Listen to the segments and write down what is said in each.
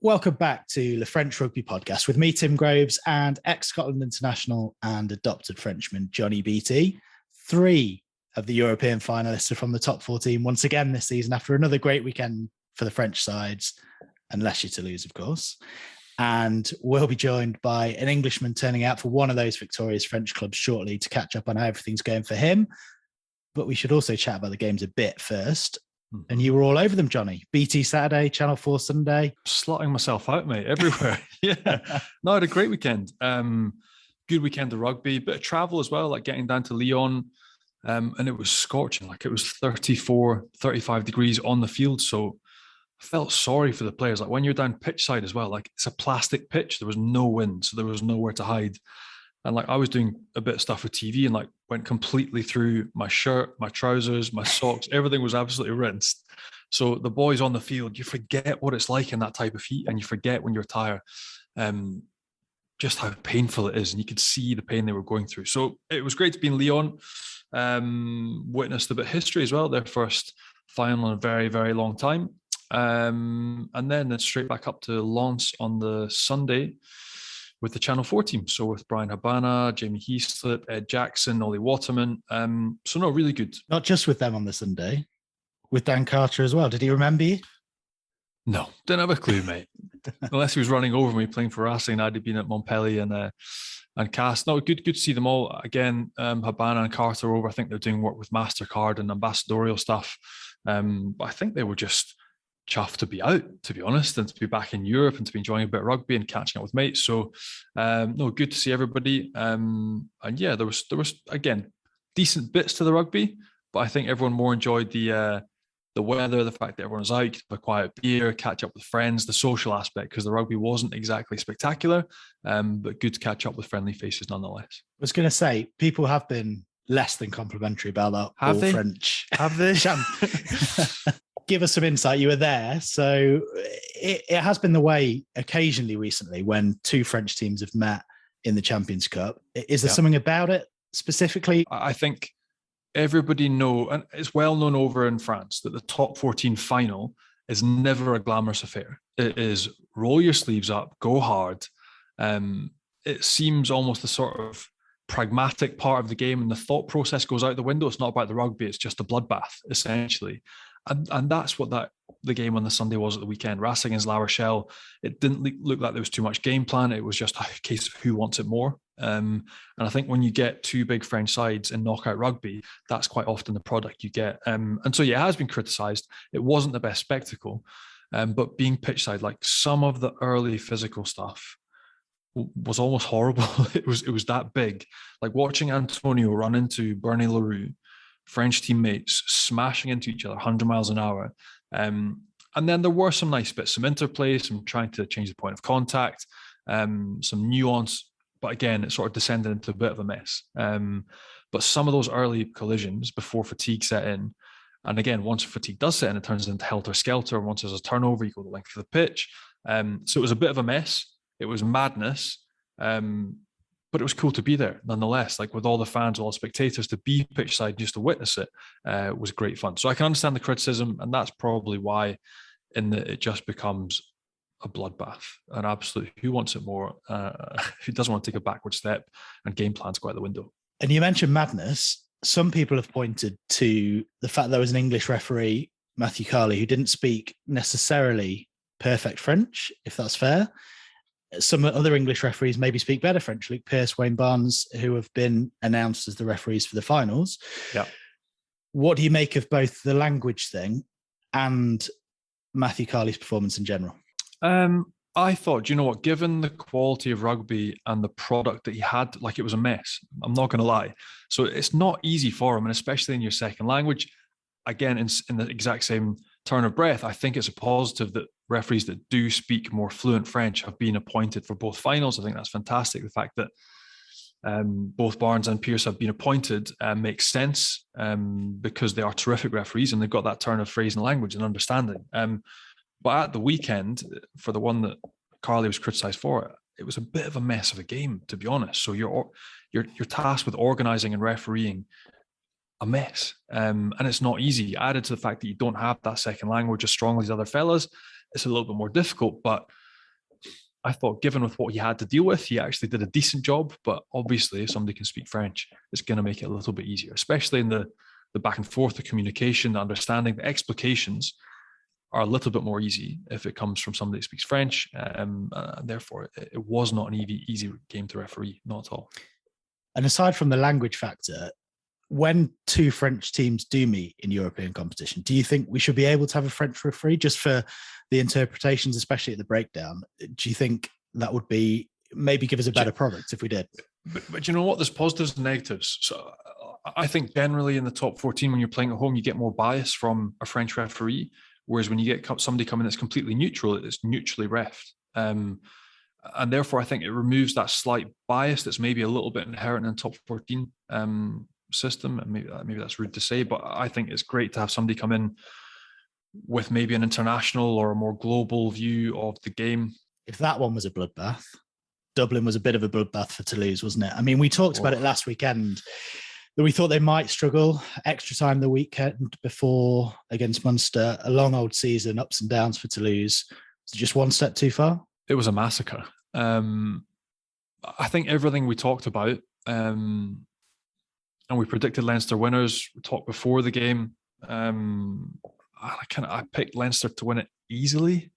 Welcome back to the French Rugby Podcast with me, Tim Groves, and ex-Scotland international and adopted Frenchman, Johnny BT. 3 of the European finalists are from the top 14 once again this season after another great weekend for the French sides, unless you're Toulouse, of course. And we'll be joined by an Englishman turning out for one of those victorious French clubs shortly to catch up on how everything's going for him. But we should also chat about the games a bit first. And you were all over them, Johnny. BT Saturday, Channel 4 Sunday. Slotting myself out, mate, everywhere. Yeah. No, I had a great weekend. Good weekend of rugby, bit of travel as well, like getting down to Lyon. And it was scorching, like it was 34, 35 degrees on the field. So I felt sorry for the players. Like when you're down pitch side as well, like it's a plastic pitch. There was no wind, so there was nowhere to hide. And like I was doing a bit of stuff with TV and like went completely through my shirt, my trousers, my socks, everything was absolutely rinsed. So the boys on the field, you forget what it's like in that type of heat and you forget when you're tired, just how painful it is. And you could see the pain they were going through. So it was great to be in Lyon, witnessed a bit of history as well, their first final in a very, very long time. And then straight back up to Lens on the Sunday with the Channel 4 team. So with Brian Habana, Jamie Heaslip, Ed Jackson, Ollie Waterman. So no, really good. Not just with them on the Sunday, with Dan Carter as well. Did he remember you? No, didn't have a clue, mate. Unless he was running over me playing for Racing, I'd have been at Montpellier and Cast. No, good to see them all. Again, Habana and Carter over. I think they're doing work with MasterCard and ambassadorial stuff. But I think they were just chuffed to be out, to be honest, and to be back in Europe and to be enjoying a bit of rugby and catching up with mates. So, no, good to see everybody. And yeah, there was again decent bits to the rugby, but I think everyone more enjoyed the weather, the fact that everyone was out, you could have a quiet beer, catch up with friends, the social aspect, because the rugby wasn't exactly spectacular, but good to catch up with friendly faces nonetheless. I was going to say, people have been less than complimentary about that Have they? French. Have they? Give us some insight. You were there. So it has been the way occasionally recently when 2 French teams have met in the Champions Cup. Is there something about it specifically? I think everybody know, and it's well known over in France, that the top 14 final is never a glamorous affair. It is roll your sleeves up, go hard. It seems almost the sort of pragmatic part of the game, and the thought process goes out the window. It's not about the rugby, it's just a bloodbath, essentially. And that's what the game on the Sunday was at the weekend. Racing against La Rochelle, it didn't look like there was too much game plan. It was just a case of who wants it more. And I think when you get 2 big French sides in knockout rugby, that's quite often the product you get. And so, yeah, it has been criticised. It wasn't the best spectacle. But being pitch side, like some of the early physical stuff was almost horrible. It was that big. Like watching Antonio run into Bernie Leroux, French teammates smashing into each other 100 miles an hour. And then there were some nice bits, some interplay, some trying to change the point of contact, some nuance. But again, it sort of descended into a bit of a mess. But some of those early collisions before fatigue set in, and again, once fatigue does set in, it turns into helter-skelter. Once there's a turnover, you go the length of the pitch. So it was a bit of a mess. It was madness. But it was cool to be there nonetheless, like with all the fans, all the spectators, to be pitch side just to witness it was great fun. So I can understand the criticism, and that's probably why it just becomes a bloodbath, an absolute who wants it more, who doesn't want to take a backward step, and game plans go out the window. And you mentioned madness. Some people have pointed to the fact there was an English referee, Matthew Carley, who didn't speak necessarily perfect French, if that's fair. Some other English referees maybe speak better French, Luke Pearce, Wayne Barnes, who have been announced as the referees for the finals. Yeah. What do you make of both the language thing and Matthew Carley's performance in general? I thought, do you know what, given the quality of rugby and the product that he had, like it was a mess. I'm not going to lie. So it's not easy for him, and especially in your second language. Again, in the exact same turn of breath, I think it's a positive that referees that do speak more fluent French have been appointed for both finals. I think that's fantastic. The fact that both Barnes and Pearce have been appointed makes sense because they are terrific referees and they've got that turn of phrase and language and understanding. But at the weekend, for the one that Carley was criticised for, it was a bit of a mess of a game, to be honest. So you're tasked with organising and refereeing a mess, and it's not easy. Added to the fact that you don't have that second language as strong as the other fellas, it's a little bit more difficult. But I thought, given with what he had to deal with, he actually did a decent job. But obviously, if somebody can speak French, it's going to make it a little bit easier, especially in the back and forth, the communication, the understanding, the explications are a little bit more easy if it comes from somebody that speaks French. And therefore, it was not an easy game to referee, not at all. And aside from the language factor, when two French teams do meet in European competition, do you think we should be able to have a French referee just for the interpretations, especially at the breakdown? Do you think that would be maybe give us a better product if we did? But you know what? There's positives and negatives. So I think generally in the top 14, when you're playing at home, you get more bias from a French referee. Whereas when you get somebody coming that's completely neutral, it's neutrally refed. And therefore, I think it removes that slight bias that's maybe a little bit inherent in the top 14 system. And maybe that's rude to say, but I think it's great to have somebody come in with maybe an international or a more global view of the game. If that one was a bloodbath, Dublin was a bit of a bloodbath for Toulouse, wasn't it? I mean, we talked about it last weekend. We thought they might struggle. Extra time the weekend before against Munster. A long old season, ups and downs for Toulouse. Was it just one step too far? It was a massacre. I think everything we talked about, and we predicted Leinster winners. We talked before the game. I picked Leinster to win it easily.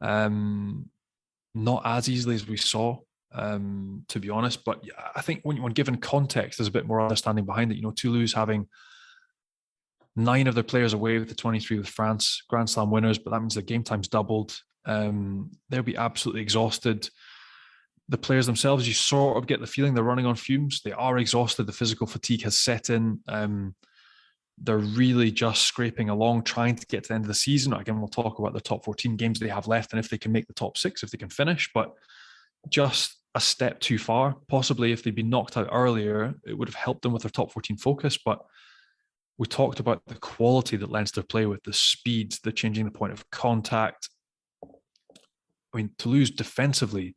Not as easily as we saw. To be honest, but I think when given context, there's a bit more understanding behind it. You know, Toulouse having 9 of their players away with the 23 with France, Grand Slam winners, but that means their game time's doubled. They'll be absolutely exhausted. The players themselves, you sort of get the feeling they're running on fumes. They are exhausted. The physical fatigue has set in. They're really just scraping along, trying to get to the end of the season. Again, we'll talk about the top 14 games they have left and if they can make the top 6, if they can finish, but just a step too far. Possibly if they'd been knocked out earlier, it would have helped them with their top 14 focus. But we talked about the quality that Leinster play with, the speed, the changing the point of contact. I mean, Toulouse defensively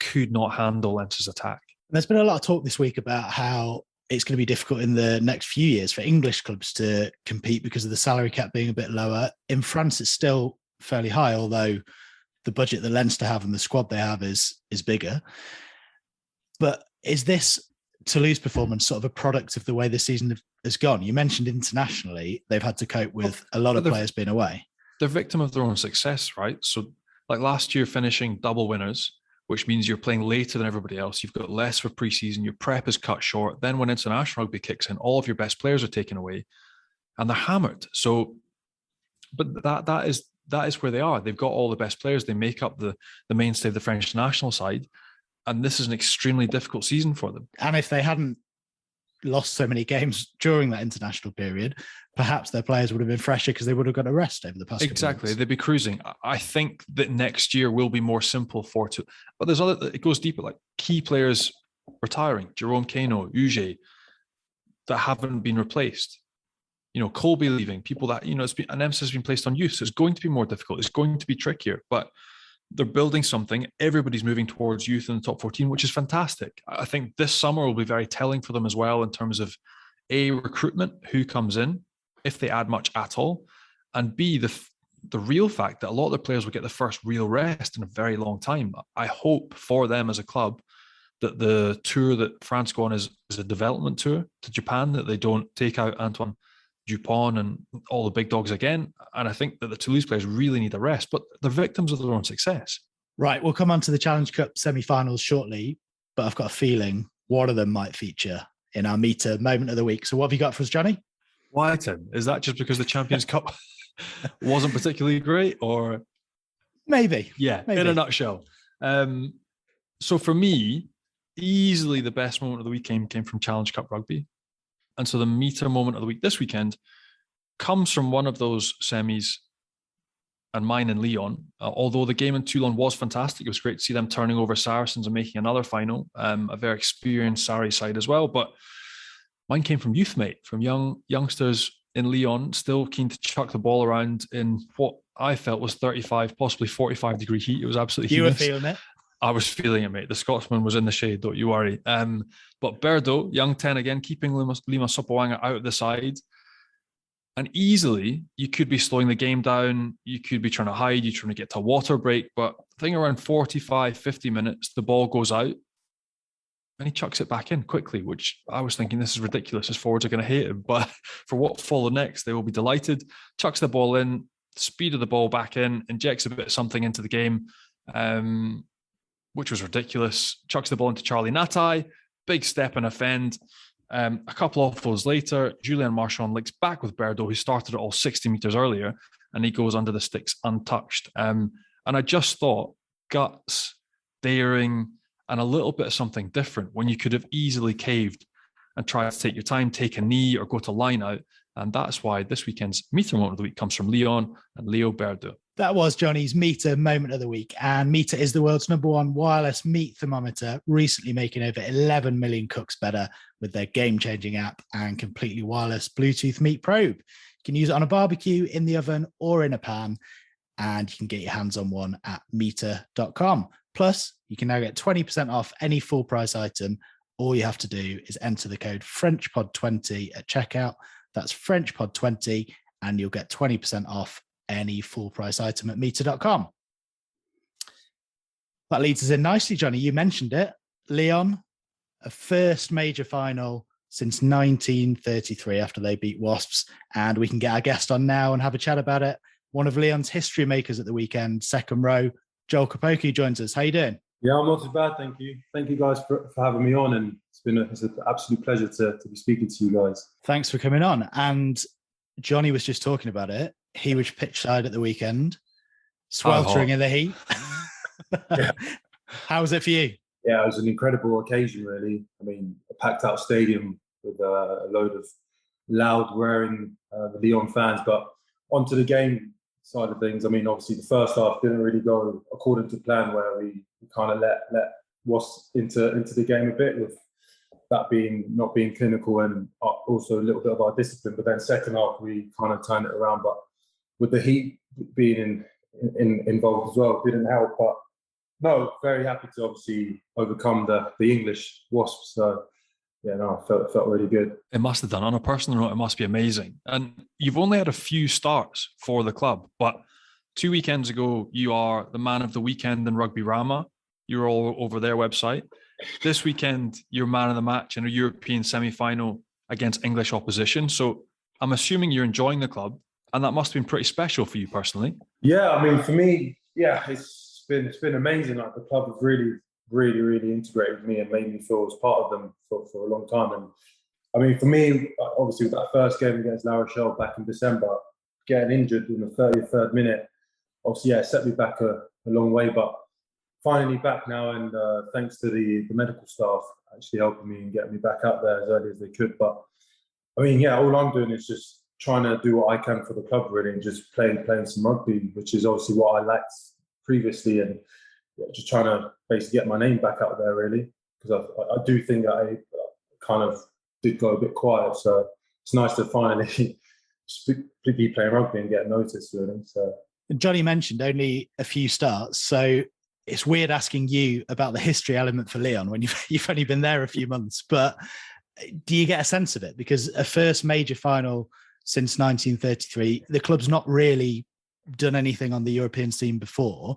could not handle Leinster's attack. There's been a lot of talk this week about how it's going to be difficult in the next few years for English clubs to compete because of the salary cap being a bit lower. In France, it's still fairly high, although the budget that Leinster have and the squad they have is bigger. But is this Toulouse performance sort of a product of the way this season has gone? You mentioned internationally, they've had to cope with a lot of players being away. They're victim of their own success, right? So like last year, finishing double winners, which means you're playing later than everybody else. You've got less for pre-season. Your prep is cut short. Then when international rugby kicks in, all of your best players are taken away and they're hammered. So, but that is where they are. They've got all the best players. They make up the mainstay of the French national side. And this is an extremely difficult season for them. And if they hadn't lost so many games during that international period, perhaps their players would have been fresher because they would have got a rest over the past Exactly. They'd be cruising. I think that next year will be more simple for two. But there's it goes deeper, like key players retiring, Jerome Kano, Uge, that haven't been replaced. You know, Colby leaving, people that, you know, an emphasis has been placed on youth. So it's going to be more difficult. It's going to be trickier, but they're building something. Everybody's moving towards youth in the top 14, which is fantastic. I think this summer will be very telling for them as well in terms of A, recruitment, who comes in, if they add much at all, and B, the real fact that a lot of the players will get the first real rest in a very long time. I hope for them as a club that the tour that France go on is a development tour to Japan, that they don't take out Antoine Dupont and all the big dogs again. And I think that the Toulouse players really need a rest, but they're victims of their own success. Right. We'll come on to the Challenge Cup semi-finals shortly, but I've got a feeling one of them might feature in our meter moment of the week. So what have you got for us, Johnny? Why, Tim? Is that just because the Champions Cup wasn't particularly great, or? Maybe. Yeah, Maybe. In a nutshell. So for me, easily the best moment of the week came from Challenge Cup rugby. And so the meter moment of the week this weekend comes from one of those semis, and mine in Lyon. Although the game in Toulon was fantastic, it was great to see them turning over Saracens and making another final. A very experienced Sarri side as well. But mine came from youthmate, from youngsters in Lyon, still keen to chuck the ball around in what I felt was 35, possibly 45-degree heat. It was absolutely You humid. were feeling it? I was feeling it, mate. The Scotsman was in the shade, don't you worry. But Berdo, young 10 again, keeping Lima Sopoaga out of the side. And easily, you could be slowing the game down. You could be trying to hide. You're trying to get to a water break. But I think around 45, 50 minutes, the ball goes out and he chucks it back in quickly, which I was thinking, this is ridiculous. His forwards are going to hate him. But for what followed next, they will be delighted. Chucks the ball in, speed of the ball back in, injects a bit of something into the game, which was ridiculous. Chucks the ball into Charlie Natai, big step and offend. A couple of those later, Julian Marchand links back with Berdo, who started it all 60 metres earlier, and he goes under the sticks untouched. And I just thought, guts, daring, and a little bit of something different when you could have easily caved and tried to take your time, take a knee, or go to line out. And that's why this weekend's Meter Moment of the Week comes from Lyon and Leo Berdo. That was Johnny's Meter Moment of the Week. And Meter is the world's #1 wireless meat thermometer, recently making over 11 million cooks better with their game-changing app and completely wireless Bluetooth meat probe. You can use it on a barbecue, in the oven, or in a pan. And you can get your hands on one at meter.com. Plus, you can now get 20% off any full price item. All you have to do is enter the code FrenchPod20 at checkout. That's FrenchPod20, and you'll get 20% off any full price item at meter.com. That leads us in nicely, Johnny. You mentioned it. Lyon, a first major final since 1933 after they beat Wasps. And we can get our guest on now and have a chat about it. One of Lyon's history makers at the weekend, second row, Joel Kpoku joins us. How you doing? Yeah, I'm not too bad, thank you. Thank you guys for having me on, and it's an absolute pleasure to be speaking to you guys. Thanks for coming on. And Johnny was just talking about it. He was pitch side at the weekend, sweltering in the heat. Yeah. How was it for you? Yeah, it was an incredible occasion, really. I mean, a packed out stadium with a load of loud, wearing Lyon fans. But onto the game side of things, I mean, obviously the first half didn't really go according to plan, where we kind of let Wasps into the game a bit, with that not being clinical and also a little bit of our discipline. But then second half we kind of turned it around. But with the heat being involved as well, didn't help. But no, very happy to obviously overcome the English Wasps. So yeah, no, I felt really good. It must have done. On a personal note, it must be amazing. And you've only had a few starts for the club, but 2 weekends ago, you are the man of the weekend in Rugby Rama. You're all over their website. This weekend, you're man of the match in a European semi-final against English opposition. So I'm assuming you're enjoying the club, and that must have been pretty special for you personally. Yeah, I mean, for me, yeah, it's been amazing. Like, the club has really integrated with me and made me feel as part of them for a long time. And I mean, for me, obviously, with that first game against La Rochelle back in December, getting injured in the 33rd minute, obviously, yeah, it set me back a long way. But finally back now, and thanks to the medical staff actually helping me and getting me back out there as early as they could. But I mean, yeah, all I'm doing is just trying to do what I can for the club, really, and just playing some rugby, which is obviously what I lacked previously, and just trying to basically get my name back out there, really, because I do think that I kind of did go a bit quiet. So it's nice to finally be playing rugby and get noticed, really. So Johnny mentioned only a few starts, so it's weird asking you about the history element for Lyon when you've only been there a few months. But do you get a sense of it? Because a first major final since 1933, the club's not really done anything on the European scene before.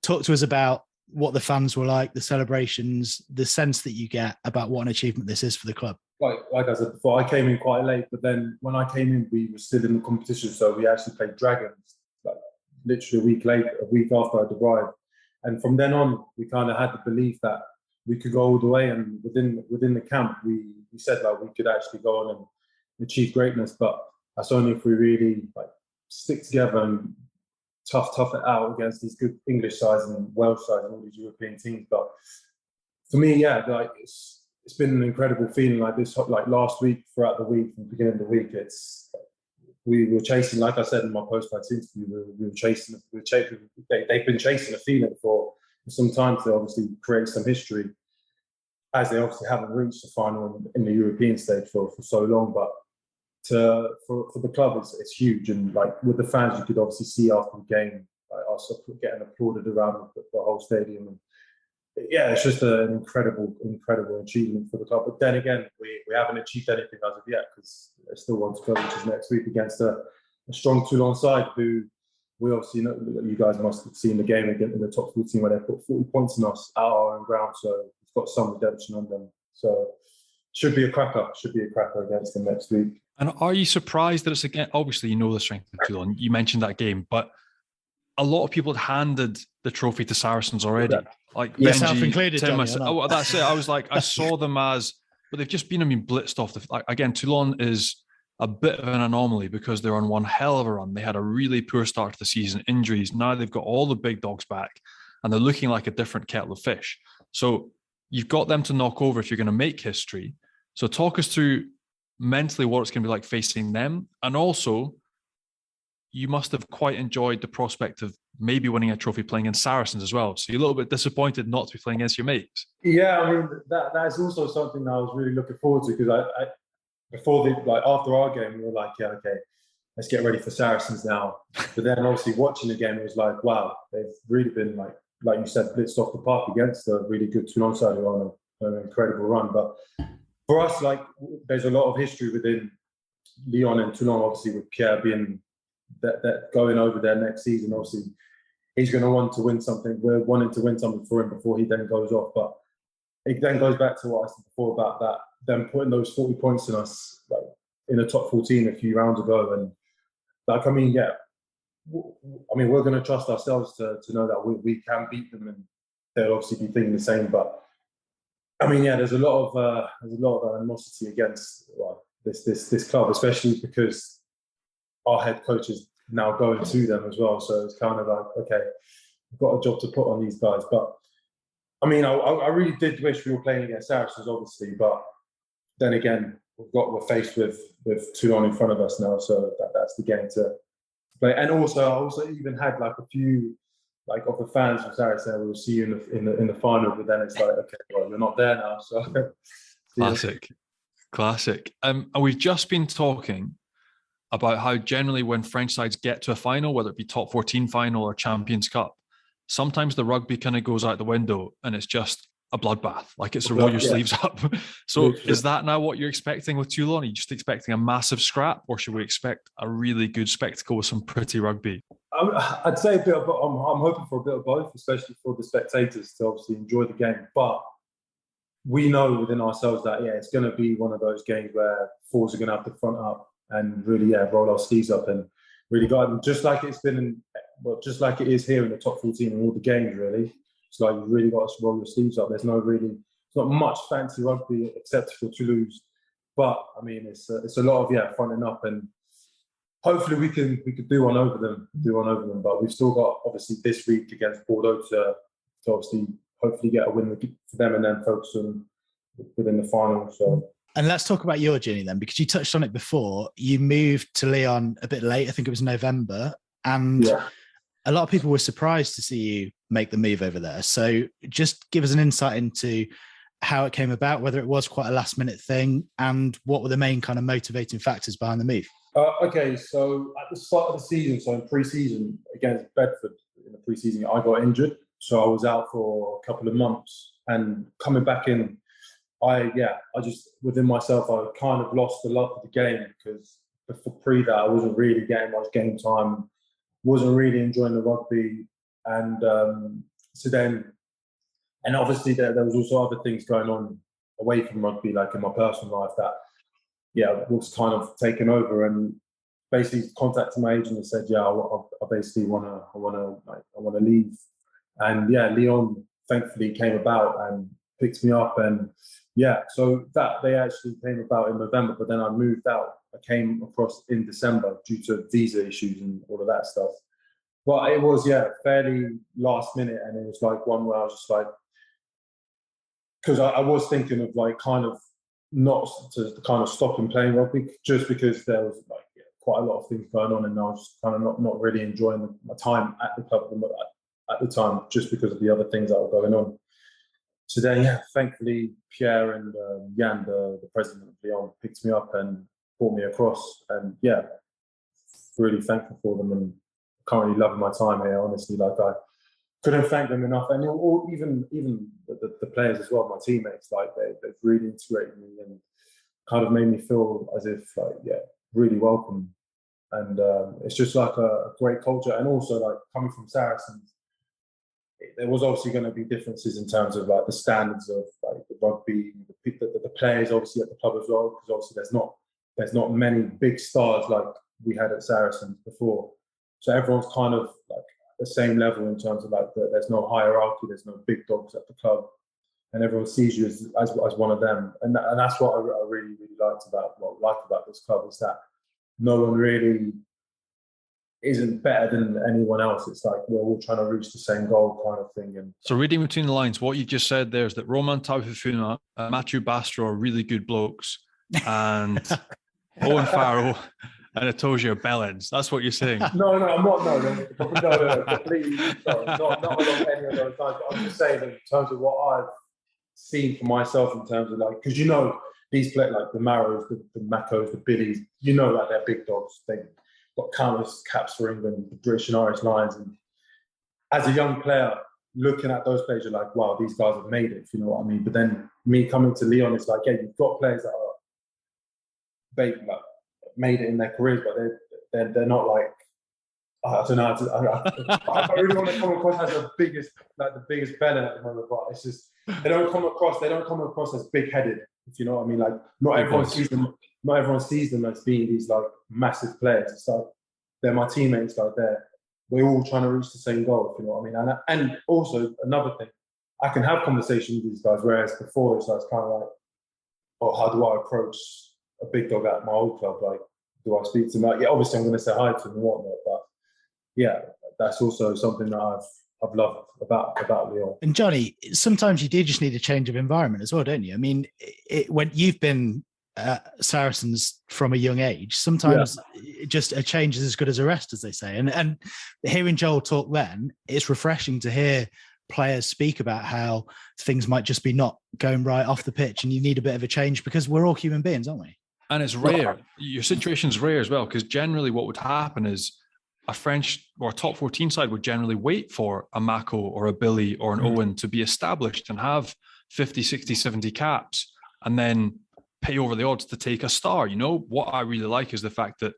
Talk to us about what the fans were like, the celebrations, the sense that you get about what an achievement this is for the club. Like I said before, I came in quite late, but then when I came in, we were still in the competition. So we actually played Dragons, like literally a week after I arrived. And from then on, we kind of had the belief that we could go all the way. And within the camp, we said like we could actually go on and achieve greatness. But that's only if we really like stick together and tough it out against these good English sides and Welsh sides and all these European teams. But for me, yeah, like it's been an incredible feeling. Like this, like last week, throughout the week, from the beginning of the week, we were chasing, like I said in my post-match interview, they've been chasing a feeling for some time to obviously create some history, as they obviously haven't reached the final in the European stage for so long. But for the club, it's huge. And like with the fans, you could obviously see after the game, like us getting applauded around the whole stadium. And yeah, it's just an incredible achievement for the club. But then again, we haven't achieved anything as of yet, because there's still one to go, which is next week against a strong Toulon side who we obviously know, you guys must have seen the game again in the top 14 where they put 40 points on us at our own ground. So we've got some redemption on them. So should be a cracker. Should be a cracker against them next week. And are you surprised that it's again? Obviously, you know the strength of Toulon. You mentioned that game, but a lot of people had handed the trophy to Saracens already. Like yourself Benji, included, Tim, Johnny, that's it. I was like, I saw them as, but they've just been, blitzed off the. Like, again, Toulon is a bit of an anomaly because they're on one hell of a run. They had a really poor start to the season, injuries. Now they've got all the big dogs back, and they're looking like a different kettle of fish. So you've got them to knock over if you're going to make history. So talk us through mentally what it's going to be like facing them. And also, you must have quite enjoyed the prospect of maybe winning a trophy playing in Saracens as well. So you're a little bit disappointed not to be playing against your mates. Yeah, I mean, that is also something that I was really looking forward to, because I before after our game, we were like, yeah, okay, let's get ready for Saracens now. But then obviously watching the game, it was like, wow, they've really been like you said, blitzed off the park against a really good Toulon side who are on an incredible run. But for us, there's a lot of history within Lyon and Toulon, obviously, with Pierre being that going over there next season. Obviously, he's going to want to win something. We're wanting to win something for him before he then goes off. But it then goes back to what I said before about that, them putting those 40 points in us in the top 14 a few rounds ago. And we're going to trust ourselves to know that we can beat them, and they'll obviously be thinking the same. But there's a lot of animosity against this club, especially because our head coach is now going to them as well. So it's kind of like, okay, we've got a job to put on these guys. But I really did wish we were playing against Saracens, obviously. But then again, we're faced with Toulon in front of us now, so that's the game to play. And also, I also even had a few of the fans from Saracens, we'll see you in the final. But then it's like, okay, well, you're not there now. So classic. And we've just been talking about how generally when French sides get to a final, whether it be top 14 final or Champions Cup, sometimes the rugby kind of goes out the window and it's just a bloodbath. Like it's a roll your sleeves up. So is that now what you're expecting with Toulon? Are you just expecting a massive scrap, or should we expect a really good spectacle with some pretty rugby? I'd say a bit of, I'm hoping for a bit of both, especially for the spectators to obviously enjoy the game. But we know within ourselves that, it's going to be one of those games where fours are going to have to front up and really, roll our sleeves up and really guide them, just like it's been just like it is here in the top 14 in all the games, really. It's like you really got to roll your sleeves up. There's it's not much fancy rugby except for Toulouse. But, it's a lot of, fronting up, and hopefully we could do one over them. But we've still got, obviously, this week against Bordeaux to obviously hopefully get a win for them and then focus on within the final. So. And let's talk about your journey then, because you touched on it before. You moved to Lyon a bit late. I think it was November. And a lot of people were surprised to see you make the move over there. So just give us an insight into how it came about, whether it was quite a last minute thing, and what were the main kind of motivating factors behind the move. Okay, so at the start of the season, so in pre-season against Bedford, in the pre-season, I got injured. So I was out for a couple of months, and coming back in, I just, within myself, I kind of lost the love for the game, because before that, I wasn't really getting much game time, wasn't really enjoying the rugby. And and obviously there was also other things going on away from rugby, like in my personal life, that was kind of taken over, and basically contacted my agent and said, I basically want to leave. And Lyon thankfully came about and picked me up, and so that they actually came about in November, but then I moved out. I came across in December due to visa issues and all of that stuff. But it was fairly last minute, and it was like one where I was just like, because I was thinking of kind of not to kind of stopping playing rugby, just because there was quite a lot of things going on, and I was kind of not really enjoying my time at the club at the time, just because of the other things that were going on. So then, thankfully, Pierre and Jan, the president of Lyon, picked me up and brought me across, and really thankful for them, and currently loving my time here. Honestly, I couldn't thank them enough, and even the players as well, my teammates, they've really integrated me and kind of made me feel as if really welcome And it's just like a great culture. And also, like, coming from Saracens, there was obviously going to be differences in terms of like the standards of like the rugby, the players obviously at the club as well, because obviously there's not many big stars like we had at Saracens before. So everyone's kind of like the same level in terms of like there's no hierarchy, there's no big dogs at the club, and everyone sees you as one of them. And that's what I really liked about this club, is that no one really isn't better than anyone else. It's like we're all trying to reach the same goal kind of thing. And so reading between the lines, what you just said there is that Roman Taufifuna, Matthew Bastro are really good blokes, and Owen Farrell and Itosia Bellens. That's what you're saying. No, I'm not. No, completely. Sorry, not along any of those lines. But I'm just saying that in terms of what I've seen for myself, in terms of like, because these players like the Marrows, the Maccos, the Billies, that they're big dogs. They've got countless caps for England, the British and Irish Lions. And as a young player, looking at those players, you're like, wow, these guys have made it, if you know what I mean. But then me coming to Lyon, it's like, yeah, you've got players that are made it in their careers, but they're not like, I don't know. I don't really want to come across as the biggest bellend at the moment, but it's just they don't come across as big-headed, if you know what I mean. Like not everyone sees them as being these like massive players. It's like they're my teammates. Like we're all trying to reach the same goal, if you know what I mean. And also another thing, I can have conversations with these guys, whereas before it's kind of like, oh, how do I approach a big dog at my old club? Like, do I speak to him? Like, yeah, obviously I'm going to say hi to him and whatnot, but yeah, that's also something that I've loved about Lyon. And Johnny, sometimes you do just need a change of environment as well, don't you? I mean, when you've been Saracens from a young age, sometimes just a change is as good as a rest, as they say. And hearing Joel talk then, it's refreshing to hear players speak about how things might just be not going right off the pitch and you need a bit of a change, because we're all human beings, aren't we? And it's rare. Your situation's rare as well, because generally what would happen is a French or top 14 side would generally wait for a Mako or a Billy or an Owen to be established and have 50, 60, 70 caps, and then pay over the odds to take a star. What I really like is the fact that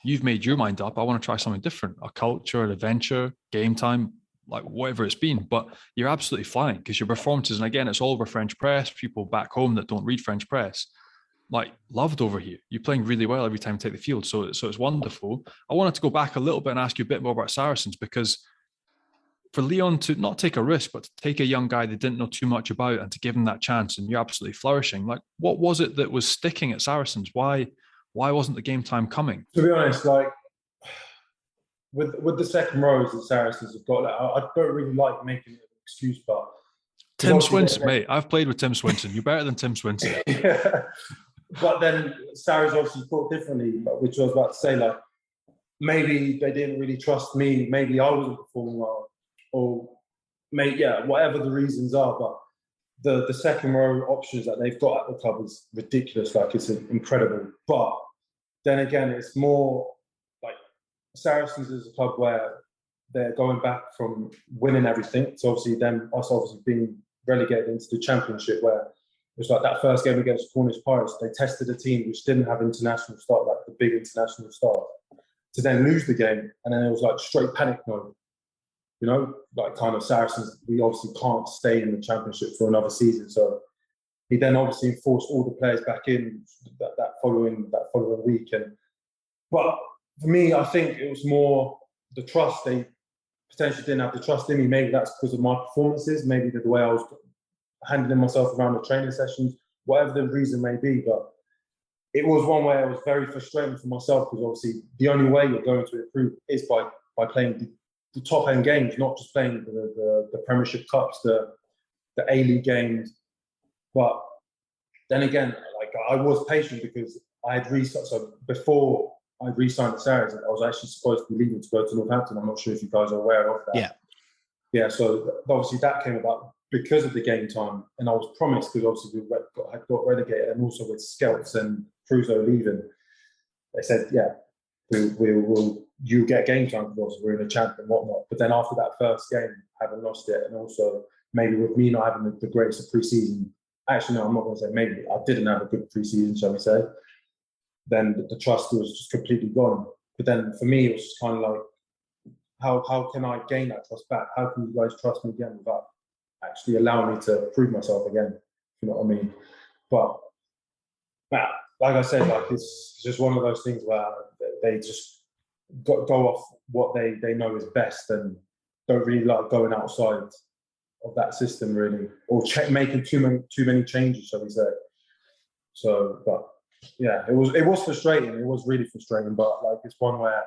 you've made your mind up. I want to try something different, a culture, an adventure, game time, like whatever it's been. But you're absolutely flying, because your performances, and again, it's all over French press, people back home that don't read French press, like loved over here. You're playing really well every time you take the field. So it's wonderful. I wanted to go back a little bit and ask you a bit more about Saracens, because for Lyon to not take a risk, but to take a young guy they didn't know too much about and to give him that chance, and you're absolutely flourishing. Like, what was it that was sticking at Saracens? Why wasn't the game time coming? To be honest, like with the second rows that Saracens have got, like, I don't really like making it an excuse, but Tim Swinson, mate. I've played with Tim Swinson. You're better than Tim Swinson. Yeah. But then Saracens obviously thought differently, which I was about to say, like, maybe they didn't really trust me, maybe I wasn't performing well, or maybe, whatever the reasons are. But the second row options that they've got at the club is ridiculous. Like, it's incredible. But then again, it's more like Saracens is a club where they're going back from winning everything. So obviously us being relegated into the Championship, where it was like that first game against Cornish Pirates, they tested a team which didn't have international start, like the big international stars, to then lose the game. And then it was like straight panic mode. Like kind of Saracens, we obviously can't stay in the Championship for another season. So he then obviously forced all the players back in that following week. But for me, I think it was more the trust. They potentially didn't have the trust in me. Maybe that's because of my performances, maybe the way I was handling myself around the training sessions, whatever the reason may be. But it was one way I was very frustrating for myself, because obviously the only way you're going to improve is by playing the top end games, not just playing the Premiership Cups, the A-League games. But then again, like, I was patient, because I had re-signed. So before I re-signed the Saracens, I was actually supposed to be leaving to go to Northampton. I'm not sure if you guys are aware of that. Yeah. So obviously that came about because of the game time, and I was promised, because obviously we had got relegated, and also with Skelts and Crusoe leaving, they said, you get game time, because we're in a champ and whatnot. But then after that first game, having lost it, and also maybe with me not having the greatest of pre-season, actually no, I'm not going to say maybe, I didn't have a good pre-season, shall we say, then the trust was just completely gone. But then for me, it was just kind of like, how can I gain that trust back? How can you guys trust me again without actually allowing me to prove myself again? You know what I mean? But like I said, like it's just one of those things where they just go off what they know is best and don't really like going outside of that system really, or making too many changes, shall we say? So, but yeah, it was frustrating. It was really frustrating. But like it's one where,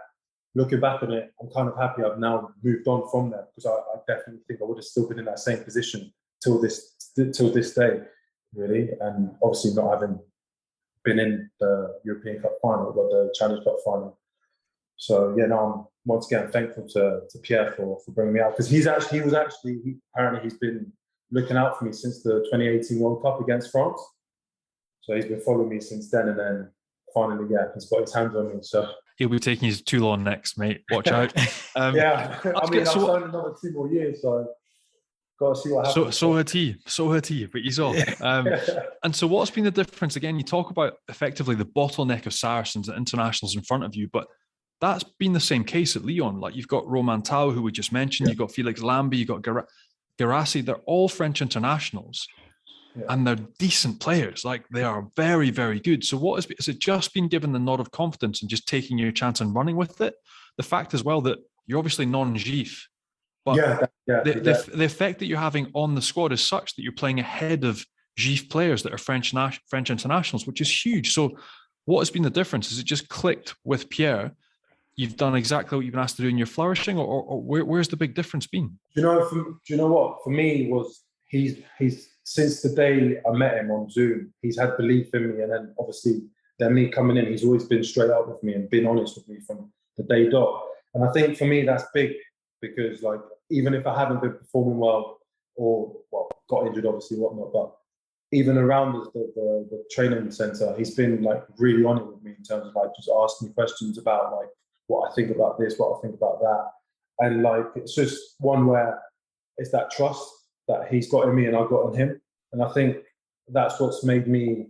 looking back on it, I'm kind of happy I've now moved on from that, because I definitely think I would have still been in that same position till this day, really. And obviously not having been in the European Cup final, but the Challenge Cup final. So yeah, no, I'm once again thankful to Pierre for bringing me out, because apparently he's been looking out for me since the 2018 World Cup against France. So he's been following me since then, and then finally, yeah, he's got his hands on me. So he'll be taking his Toulon next, mate. Watch out. Yeah, I mean, I've signed another 2 more years, so got to see what happens. So had he, but he's off. And so what's been the difference? Again, you talk about effectively the bottleneck of Saracens and internationals in front of you, but that's been the same case at Lyon. Like you've got Romain Tau, who we just mentioned, you've got Felix Lambi, you've got Garassi. They're all French internationals. Yeah. And they're decent players. Like they are very, very good. So has it just been given the nod of confidence and just taking your chance and running with it? The fact as well that you're obviously non-GIF, but the effect that you're having on the squad is such that you're playing ahead of GIF players that are French internationals, which is huge. So what has been the difference? Has it just clicked with Pierre? You've done exactly what you've been asked to do and you're flourishing, or where's the big difference been? Do you know what? For me, was he's since the day I met him on Zoom, he's had belief in me, and then obviously me coming in, he's always been straight up with me and been honest with me from the day dot. And I think for me that's big, because like even if I haven't been performing well or got injured obviously whatnot, but even around the training centre, he's been like really on it with me in terms of like just asking me questions about like what I think about this, what I think about that, and like it's just one where it's that trust that he's got in me and I've got in him. And I think that's maybe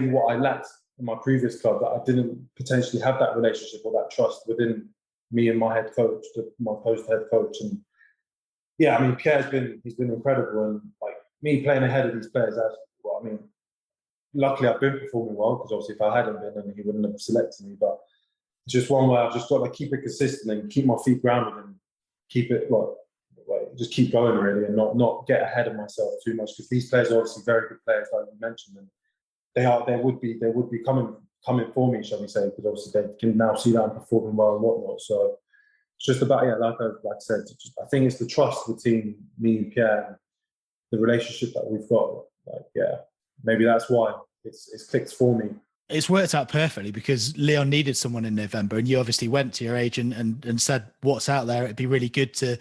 what I lacked in my previous club, that I didn't potentially have that relationship or that trust within me and my head coach, my post head coach. And yeah, I mean, he's been incredible, and like me playing ahead of these players, luckily I've been performing well, because obviously if I hadn't been, then he wouldn't have selected me. But it's just one way I've just got to keep it consistent and keep my feet grounded and keep it just keep going really, and not get ahead of myself too much, because these players are obviously very good players, like you mentioned, and they would be coming for me, shall we say, because obviously they can now see that I'm performing well and whatnot. So it's just about like I said, I think it's the trust between me and Pierre, and the relationship that we've got. Like maybe that's why it's clicked for me. It's worked out perfectly, because Lyon needed someone in November, and you obviously went to your agent and said what's out there. It'd be really good to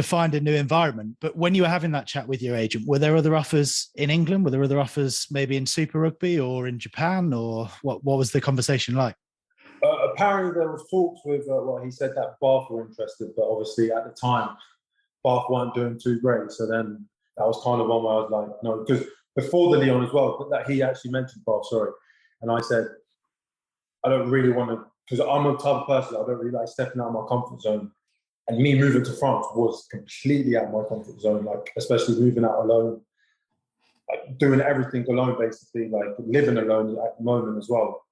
find a new environment. But when you were having that chat with your agent, were there other offers in England? Were there other offers maybe in Super Rugby or in Japan, or what was the conversation like? Apparently there was talks with, he said that Bath were interested, but obviously at the time, Bath weren't doing too great. So then that was kind of one where I was like, no, because before the Lyon as well, that he actually mentioned Bath, sorry. And I said, I don't really want to, because I'm a type of person, I don't really like stepping out of my comfort zone. And me moving to France was completely out of my comfort zone, like especially moving out alone, like doing everything alone, basically, like living alone at the moment as well.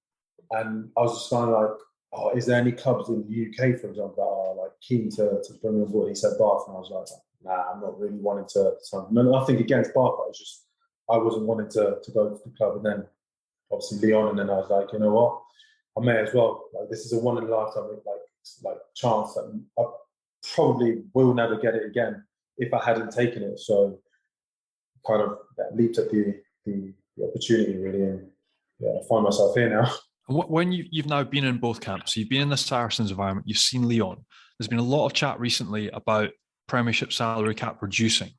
And I was just kind of like, is there any clubs in the UK, for example, that are like keen to bring me on board? He said Bath, and I was like, nah, I'm not really wanting to. Nothing against Bath, but I wasn't wanting to go to the club. And then obviously Lyon, and then I was like, you know what, I may as well. Like this is a one in a lifetime like chance that I probably will never get it again if I hadn't taken it. So kind of leaped at the opportunity really, and I find myself here now. When you've now been in both camps, you've been in the Saracens environment, you've seen Lyon. There's been a lot of chat recently about Premiership salary cap reducing,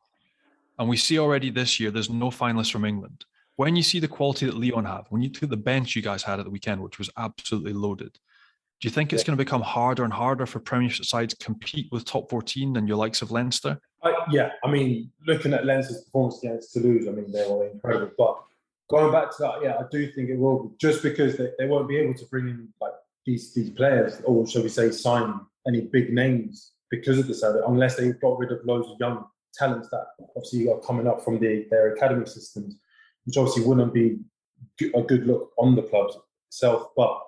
and we see already this year there's no finalists from England. When you see the quality that Lyon have, when you took the bench you guys had at the weekend, which was absolutely loaded, do you think it's going to become harder and harder for Premiership sides to compete with top 14 and your likes of Leinster? I mean, looking at Leinster's performance against Toulouse, I mean, they were incredible. But going back to that, I do think it will be, just because they won't be able to bring in like these players, or shall we say, sign any big names because of the salary, unless they got rid of loads of young talents that obviously are coming up from their academy systems, which obviously wouldn't be a good look on the club itself. But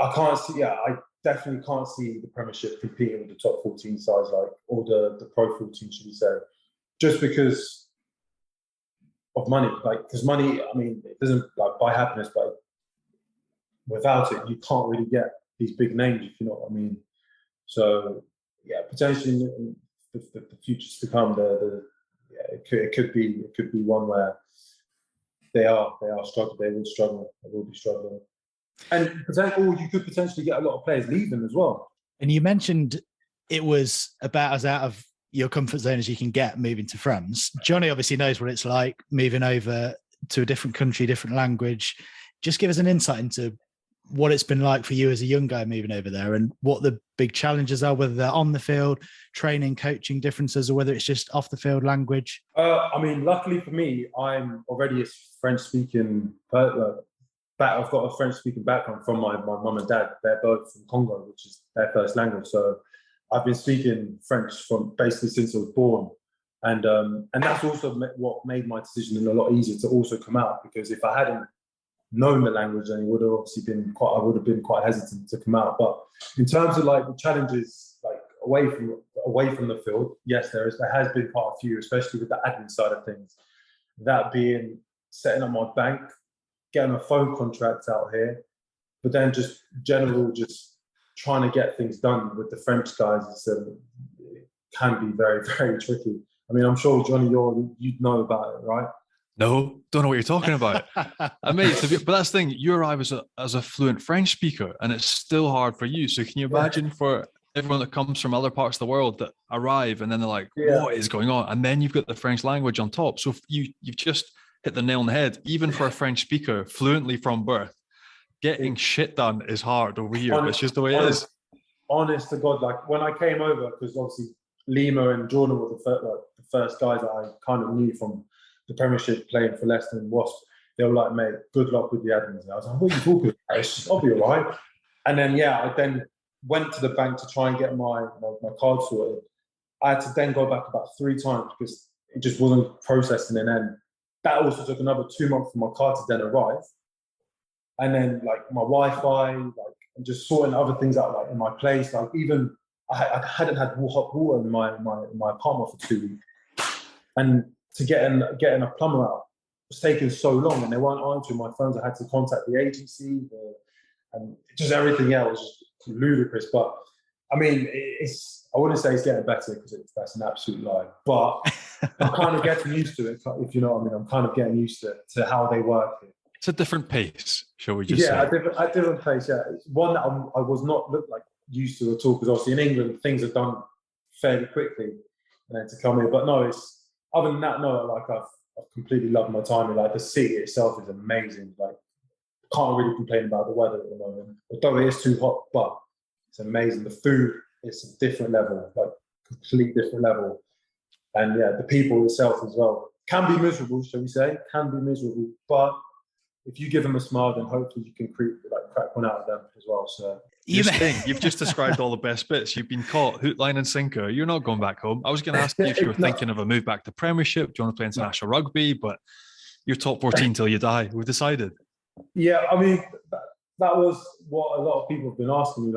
I definitely can't see the Premiership competing with the top 14 sides, or the Pro 14, should we say, just because of money. Because money, I mean, it doesn't buy happiness, but without it, you can't really get these big names, if you know what I mean. So, yeah, potentially in the futures to come, it could be one where they struggling. They will be struggling, and you could potentially get a lot of players leaving as well. And you mentioned it was about as out of your comfort zone as you can get moving to France. Johnny obviously knows what it's like moving over to a different country, different language. Just give us an insight into what it's been like for you as a young guy moving over there, and what the big challenges are, whether they're on the field, training, coaching differences, or whether it's just off the field language. I mean, luckily for me, I'm already a French-speaking. I've got a French-speaking background from my mum and dad. They're both from Congo, which is their first language. So I've been speaking French from basically since I was born, and that's also what made my decision a lot easier to also come out. Because if I hadn't known the language, then I would have been quite hesitant to come out. But in terms of the challenges away from the field, yes, there has been quite a few, especially with the admin side of things. That being setting up my bank, getting a phone contract out here, but then just trying to get things done with the French guys. It can be very, very tricky. I mean, I'm sure Johnny, you'd know about it, right? No, don't know what you're talking about. I mean, but that's the thing. You arrive as a fluent French speaker, and it's still hard for you. So can you imagine for everyone that comes from other parts of the world that arrive, and then they're like, what is going on? And then you've got the French language on top. So you've just hit the nail on the head. Even for a French speaker, fluently from birth, getting shit done is hard over here. It's just the way it is. Honest to God, when I came over, because obviously Lima and Jordan were the first guys that I kind of knew from the Premiership playing for Leicester and Wasps. They were like, mate, good luck with the admins. And I was like, what are you talking about? I'll be all right. And then, I then went to the bank to try and get my card sorted. I had to then go back about 3 times because it just wasn't processing. And then that also took another 2 months for my card to then arrive. And then my Wi-Fi, and just sorting other things out in my place. Even I hadn't had hot water in my apartment for 2 weeks. And to getting a plumber out was taking so long, and they weren't answering my phones. I had to contact the agency, and just everything else was just ludicrous. But I mean, I wouldn't say it's getting better because that's an absolute lie. But I'm kind of getting used to it, if you know what I mean. I'm kind of getting used to how they work here. It's a different pace, shall we just say? Yeah, a different pace. Yeah, it's one that I was not used to at all, because obviously in England things are done fairly quickly, and then to come here. But no, it's other than that, no. I've completely loved my time here. The city itself is amazing. Can't really complain about the weather at the moment, although it is too hot. But it's amazing. The food is a different level, complete different level, and the people itself as well can be miserable, shall we say? Can be miserable, but if you give them a smile, then hopefully you can crack one out of them as well. So you've just described all the best bits. You've been caught hook, line, and sinker. You're not going back home. I was going to ask you if you were thinking of a move back to Premiership. Do you want to play international rugby? But you're top 14 till you die. We've decided. Yeah, I mean that was what a lot of people have been asking me.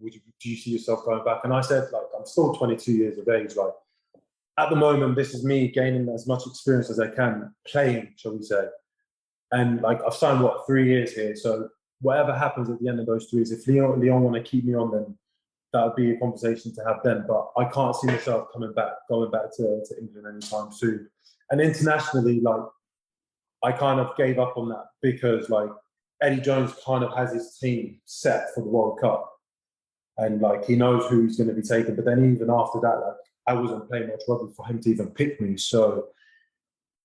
Do you see yourself going back? And I said, I'm still 22 years of age. At the moment, this is me gaining as much experience as I can playing, shall we say. And I've signed 3 years here, so whatever happens at the end of those 3 years, if Lyon want to keep me on, then that would be a conversation to have then. But I can't see myself going back to England anytime soon. And internationally, I kind of gave up on that because Eddie Jones kind of has his team set for the World Cup, and he knows who he's going to be taking. But then even after that, I wasn't playing much rugby for him to even pick me, so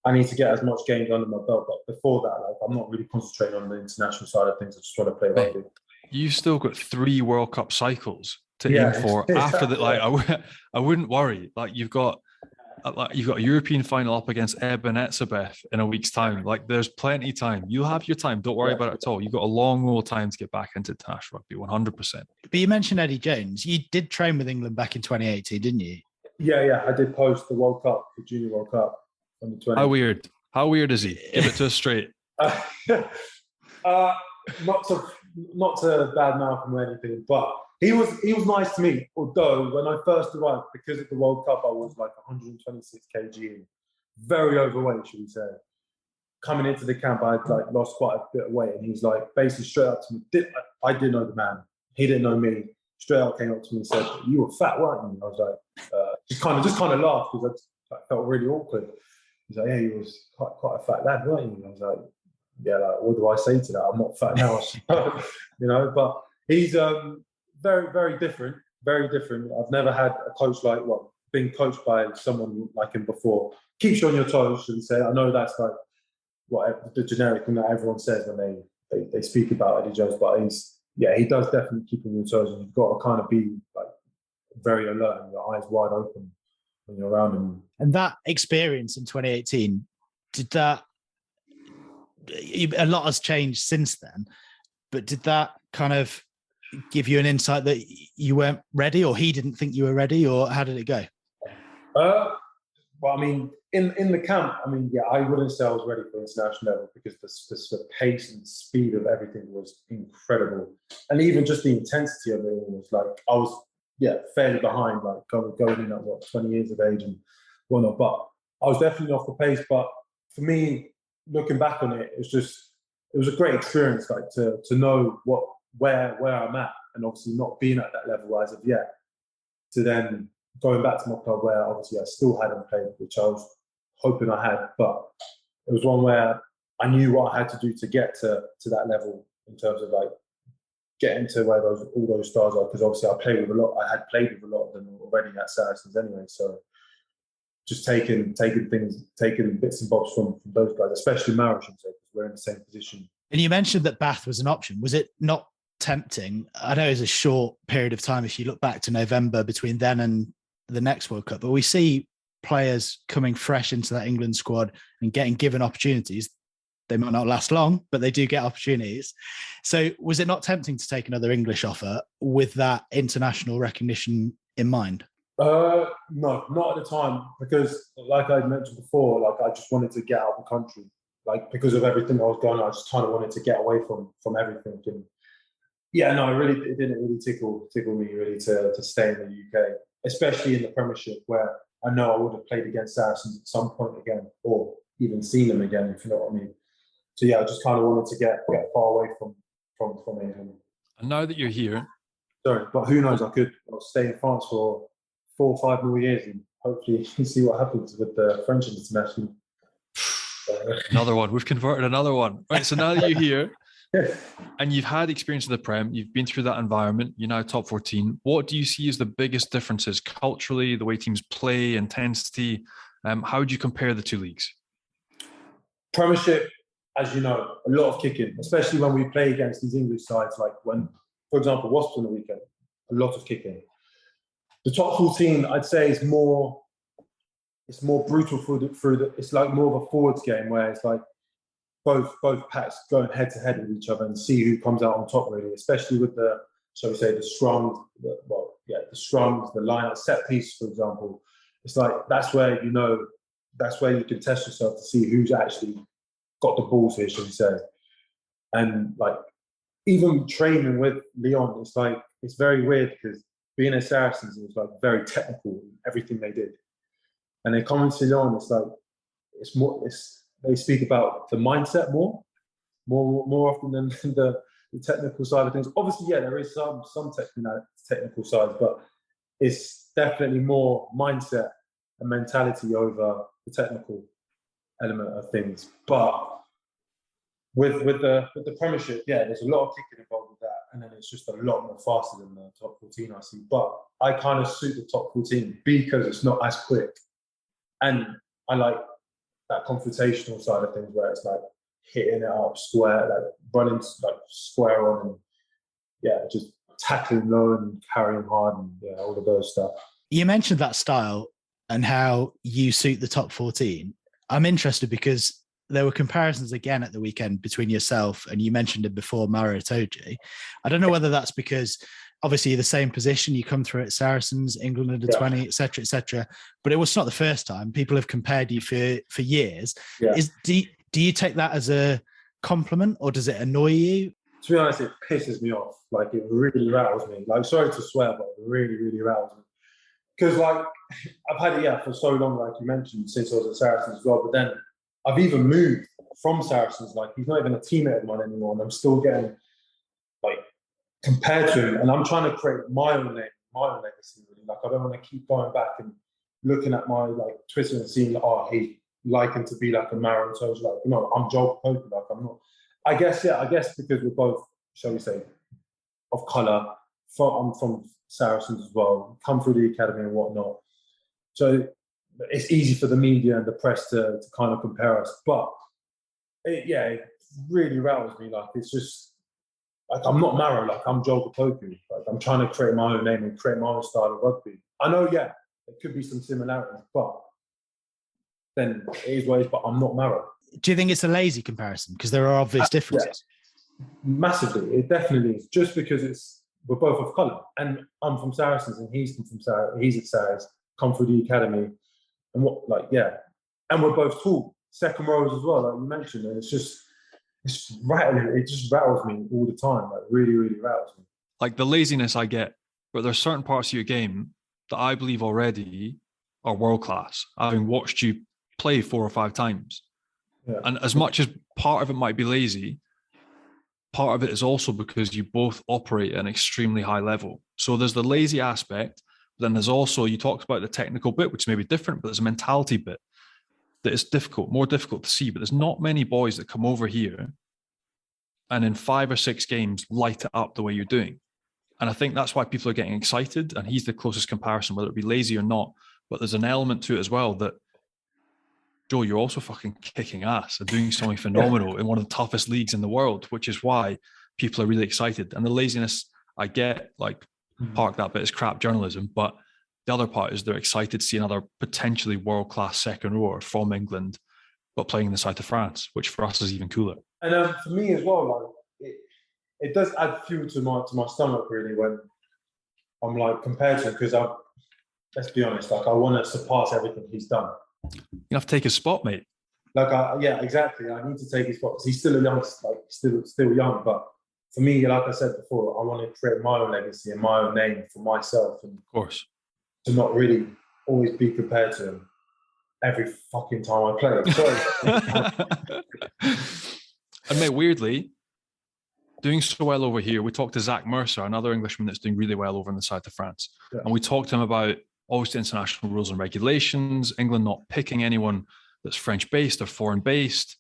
I need to get as much games under my belt. But before that, I'm not really concentrating on the international side of things. I just want to play rugby. You've still got 3 World Cup cycles to aim for after that. I wouldn't worry. You've got like, you've got a European final up against Eben Etzebeth in a week's time. Like, there's plenty of time. You'll have your time. Don't worry about it at all. You've got a long old time to get back into international rugby, 100%. But you mentioned Eddie Jones. You did train with England back in 2018, didn't you? Yeah. I did post the World Cup, the Junior World Cup on the 20th. How weird? How weird is he? Give it to us straight. Not to badmouth him or anything, but he was nice to me. Although when I first arrived, because of the World Cup, I was like 126 kg, very overweight, should we say. Coming into the camp, I had like lost quite a bit of weight, and he was like basically straight up to me. I didn't know the man. He didn't know me. Straight up came up to me and said, "You were fat, weren't you?" I was like, just kind of laughed because I felt really awkward. He's like, "Yeah, you was quite a fat lad, weren't you?" And I was like, "Yeah, like, what do I say to that? I'm not fat now." You know, but he's very, very different. Very different. I've never had a coach being coached by someone like him before. Keeps you on your toes, should we say. I know that's like what the generic thing that everyone says when they speak about Eddie Jones, but he does definitely keep you on your toes, and you've got to kind of be like very alert and your eyes wide open when you're around him. And that experience in 2018, a lot has changed since then, but did that kind of give you an insight that you weren't ready, or he didn't think you were ready, or how did it go? Well, I mean, in the camp, I mean, I wouldn't say I was ready for international level because the pace and speed of everything was incredible. And even just the intensity of it was like, I was, fairly behind, like going in at 20 years of age and whatnot. But I was definitely off the pace. But for me, looking back on it, it was a great experience, like to know where I'm at, and obviously not being at that level as of yet, to then going back to my club where obviously I still hadn't played, which I was hoping I had, but it was one where I knew what I had to do to get to that level in terms of like getting to where all those stars are, because obviously I had played with a lot of them already at Saracens anyway, so just taking bits and bobs from those guys, especially Mara, because we're in the same position. And you mentioned that Bath was an option. Was it not tempting? I know it's a short period of time if you look back to November between then and the next World Cup, but we see players coming fresh into that England squad and getting given opportunities. They might not last long, but they do get opportunities. So was it not tempting to take another English offer with that international recognition in mind? No, not at the time, because like I mentioned before, like I just wanted to get out of the country, like because of everything that was going on. I just kind of wanted to get away from everything. And it didn't really tickle me really to stay in the UK, especially in the Premiership, where I know I would have played against Saracens at some point again, or even seen them again, if you know what I mean. So I just kind of wanted to get far away from England. And now that you're here, sorry, but who knows? I'll stay in France for 4 or 5 more years and hopefully see what happens with the French international. Another one. We've converted another one. Right. So now that you're here and you've had experience in the Prem, you've been through that environment, you're now top 14. What do you see as the biggest differences culturally, the way teams play, intensity? How would you compare the two leagues? Premiership, as you know, a lot of kicking, especially when we play against these English sides, like when, for example, Wasps on the weekend, a lot of kicking. The top 14, I'd say, is more brutal it's like more of a forwards game where it's like both packs going head to head with each other and see who comes out on top, really, especially with the, shall we say, the scrums, the line, set piece, for example. It's like that's where you can test yourself to see who's actually got the balls here, shall we say. And like even training with Lyon, it's like it's very weird because being a Saracens, it was like very technical in everything they did. And then coming to Lyon, it's like they speak about the mindset more often than the technical side of things. Obviously, there is some technical side, but it's definitely more mindset and mentality over the technical element of things. But with the Premiership, there's a lot of kicking involved with that, and then it's just a lot more faster than the top 14 I see. But I kind of suit the top 14 because it's not as quick, and I like that confrontational side of things where it's like hitting it up square, like running like square on, and just tackling low and carrying hard, and all of those stuff. You mentioned that style. and how you suit the top 14. I'm interested because there were comparisons again at the weekend between yourself and you mentioned it before, Maro Itoje. I don't know whether that's because obviously you're the same position, you come through at Saracens, England under 20, et cetera. But it was not the first time. People have compared you for years. Yeah. Do you take that as a compliment or does it annoy you? To be honest, it pisses me off. Like, it really rattles me. Like, sorry to swear, but it really, really rattles me. Because, like, I've had it, for so long, like you mentioned, since I was at Saracens as well. But then I've even moved from Saracens. Like, he's not even a teammate of mine anymore. And I'm still getting, like, compared to him. And I'm trying to create my own name, my own legacy, really. Like, I don't want to keep going back and looking at my, like, Twitter and seeing, like, he's liking to be like a Maro Itoje. Like, no, I'm Joel Kpoku. Like, I'm not. I guess because we're both, shall we say, of colour. I'm from Saracens as well, come through the academy and whatnot. So it's easy for the media and the press to kind of compare us. But it really rattles me. Like, it's just, like, I'm not Maro, like, I'm Joel Kpoku. Like, I'm trying to create my own name and create my own style of rugby. I know, there could be some similarities, but then it is what it is, but I'm not Maro. Do you think it's a lazy comparison? Because there are obvious differences. Yeah. Massively. It definitely is. Just because we're both of colour. And I'm from Saracens and he's at Saracens, come through the academy. And and we're both tall. Second rows as well, like you mentioned. And it's rattling. It just rattles me all the time. Like, really, really rattles me. Like, the laziness I get, but there's certain parts of your game that I believe already are world class, having watched you play 4 or 5 times. Yeah. And as much as part of it might be lazy, part of it is also because you both operate at an extremely high level. So there's the lazy aspect, but then there's also, you talked about the technical bit, which may be different, but there's a mentality bit that is more difficult to see. But there's not many boys that come over here and in 5 or 6 games light it up the way you're doing. And I think that's why people are getting excited. And he's the closest comparison, whether it be lazy or not. But there's an element to it as well that, Joe, you're also fucking kicking ass and doing something phenomenal in one of the toughest leagues in the world, which is why people are really excited. And the laziness, I get, like, park that bit as crap journalism, but the other part is they're excited to see another potentially world-class second rower from England, but playing in the south of France, which for us is even cooler. And for me as well, like, it does add fuel to my stomach, really, when I'm, like, compared to him, because let's be honest, like, I want to surpass everything he's done. You have to take his spot, mate. Like, exactly. I need to take his spot because he's still a young, like, still young. But for me, like I said before, I want to create my own legacy and my own name for myself, and of course, to not really always be compared to him every fucking time I play. Sorry. And mate, weirdly, doing so well over here, we talked to Zach Mercer, another Englishman that's doing really well over in the south of France, and we talked to him about, obviously, international rules and regulations, England not picking anyone that's French-based or foreign-based.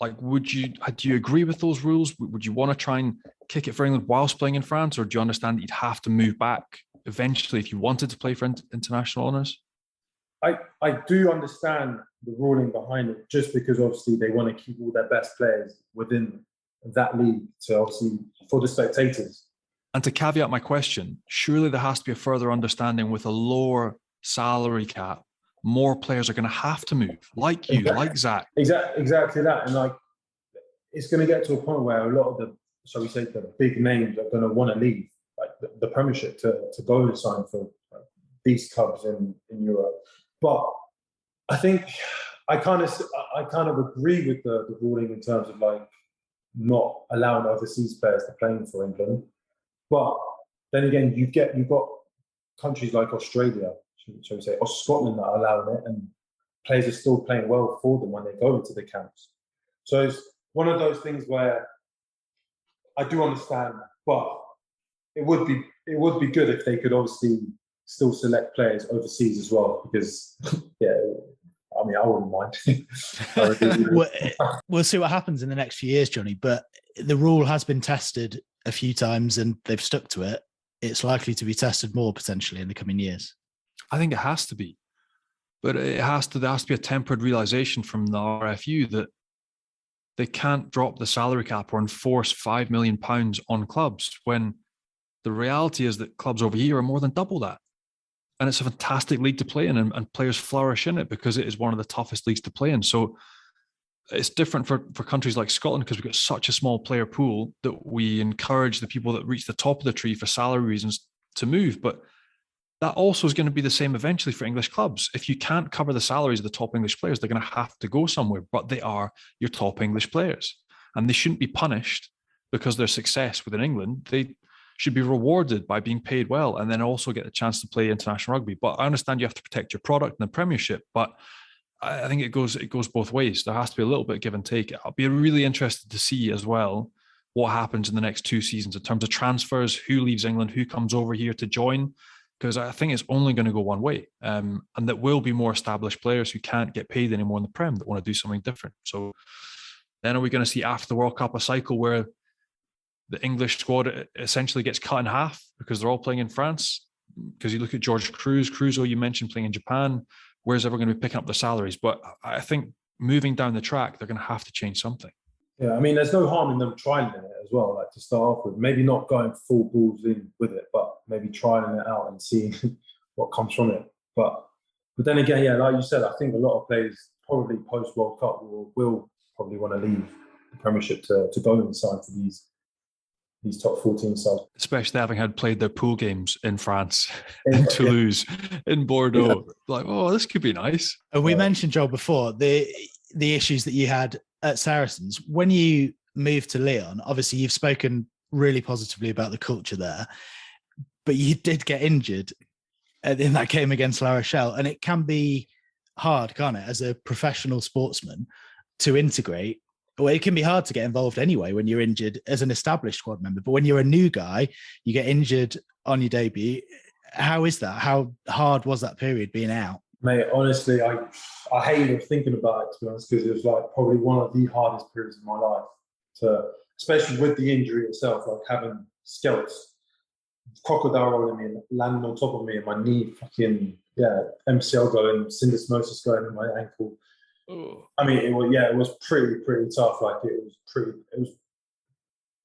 Like, do you agree with those rules? Would you want to try and kick it for England whilst playing in France, or do you understand that you'd have to move back eventually if you wanted to play for international honours? I do understand the ruling behind it, just because obviously they want to keep all their best players within that league, to obviously for the spectators. And to caveat my question, surely there has to be a further understanding with a lower salary cap. More players are going to have to move, like you, like Zach. Exactly that. And, like, it's going to get to a point where a lot of the, shall we say, the big names are going to want to leave, like the Premiership, to go and sign for, like, these clubs in Europe. But I think I kind of agree with the ruling in terms of, like, not allowing overseas players to play for England. But then again, you've got countries like Australia, shall we say, or Scotland, that are allowing it, and players are still playing well for them when they go into the camps. So it's one of those things where I do understand, but it would be good if they could obviously still select players overseas as well, because I mean, I wouldn't mind. We'll see what happens in the next few years, Johnny, but the rule has been tested a few times and they've stuck to it. It's likely to be tested more potentially in the coming years. I think it has to be, but there has to be a tempered realization from the RFU that they can't drop the salary cap or enforce £5 million on clubs, when the reality is that clubs over here are more than double that. and it's a fantastic league to play in, and players flourish in it because it is one of the toughest leagues to play in. So it's different for countries like Scotland because we've got such a small player pool that we encourage the people that reach the top of the tree for salary reasons to move. But that also is going to be the same eventually for English clubs. If you can't cover the salaries of the top English players, they're going to have to go somewhere, but they are your top English players. And they shouldn't be punished because their success within England. They should be rewarded by being paid well and then also get the chance to play international rugby. But I understand you have to protect your product in the Premiership, but I think it goes both ways. There has to be a little bit of give and take. I'll be really interested to see as well what happens in the next 2 seasons in terms of transfers, who leaves England, who comes over here to join, because I think it's only going to go one way. And that will be more established players who can't get paid anymore in the Prem that want to do something different. So then are we going to see after the World Cup a cycle where the English squad essentially gets cut in half because they're all playing in France? Because you look at George Crusoe, you mentioned playing in Japan. Where's ever going to be picking up the salaries? But I think moving down the track, they're going to have to change something. Yeah, I mean, there's no harm in them trying it as well, like to start off with. Maybe not going full balls in with it, but maybe trying it out and seeing what comes from it. But then again, yeah, like you said, I think a lot of players probably post-World Cup will probably want to leave the Premiership to go inside for these top 14 sides. Especially having had played their pool games in France, in Toulouse, in Bordeaux. Yeah. Like, oh, this could be nice. And we mentioned, Joel, before, the issues that you had at Saracens. When you moved to Lyon, obviously you've spoken really positively about the culture there, but you did get injured in that game against La Rochelle. And it can be hard, can't it, as a professional sportsman to integrate. Well, it can be hard to get involved anyway when you're injured as an established squad member. But when you're a new guy, you get injured on your debut. How is that? How hard was that period being out? Mate, honestly, I hated thinking about it, to be honest, because it was like probably one of the hardest periods of my life, especially with the injury itself, like having scalps, crocodile rolling me and landing on top of me and my knee fucking, MCL going, syndesmosis going in my ankle. I mean, it was pretty tough. Like it was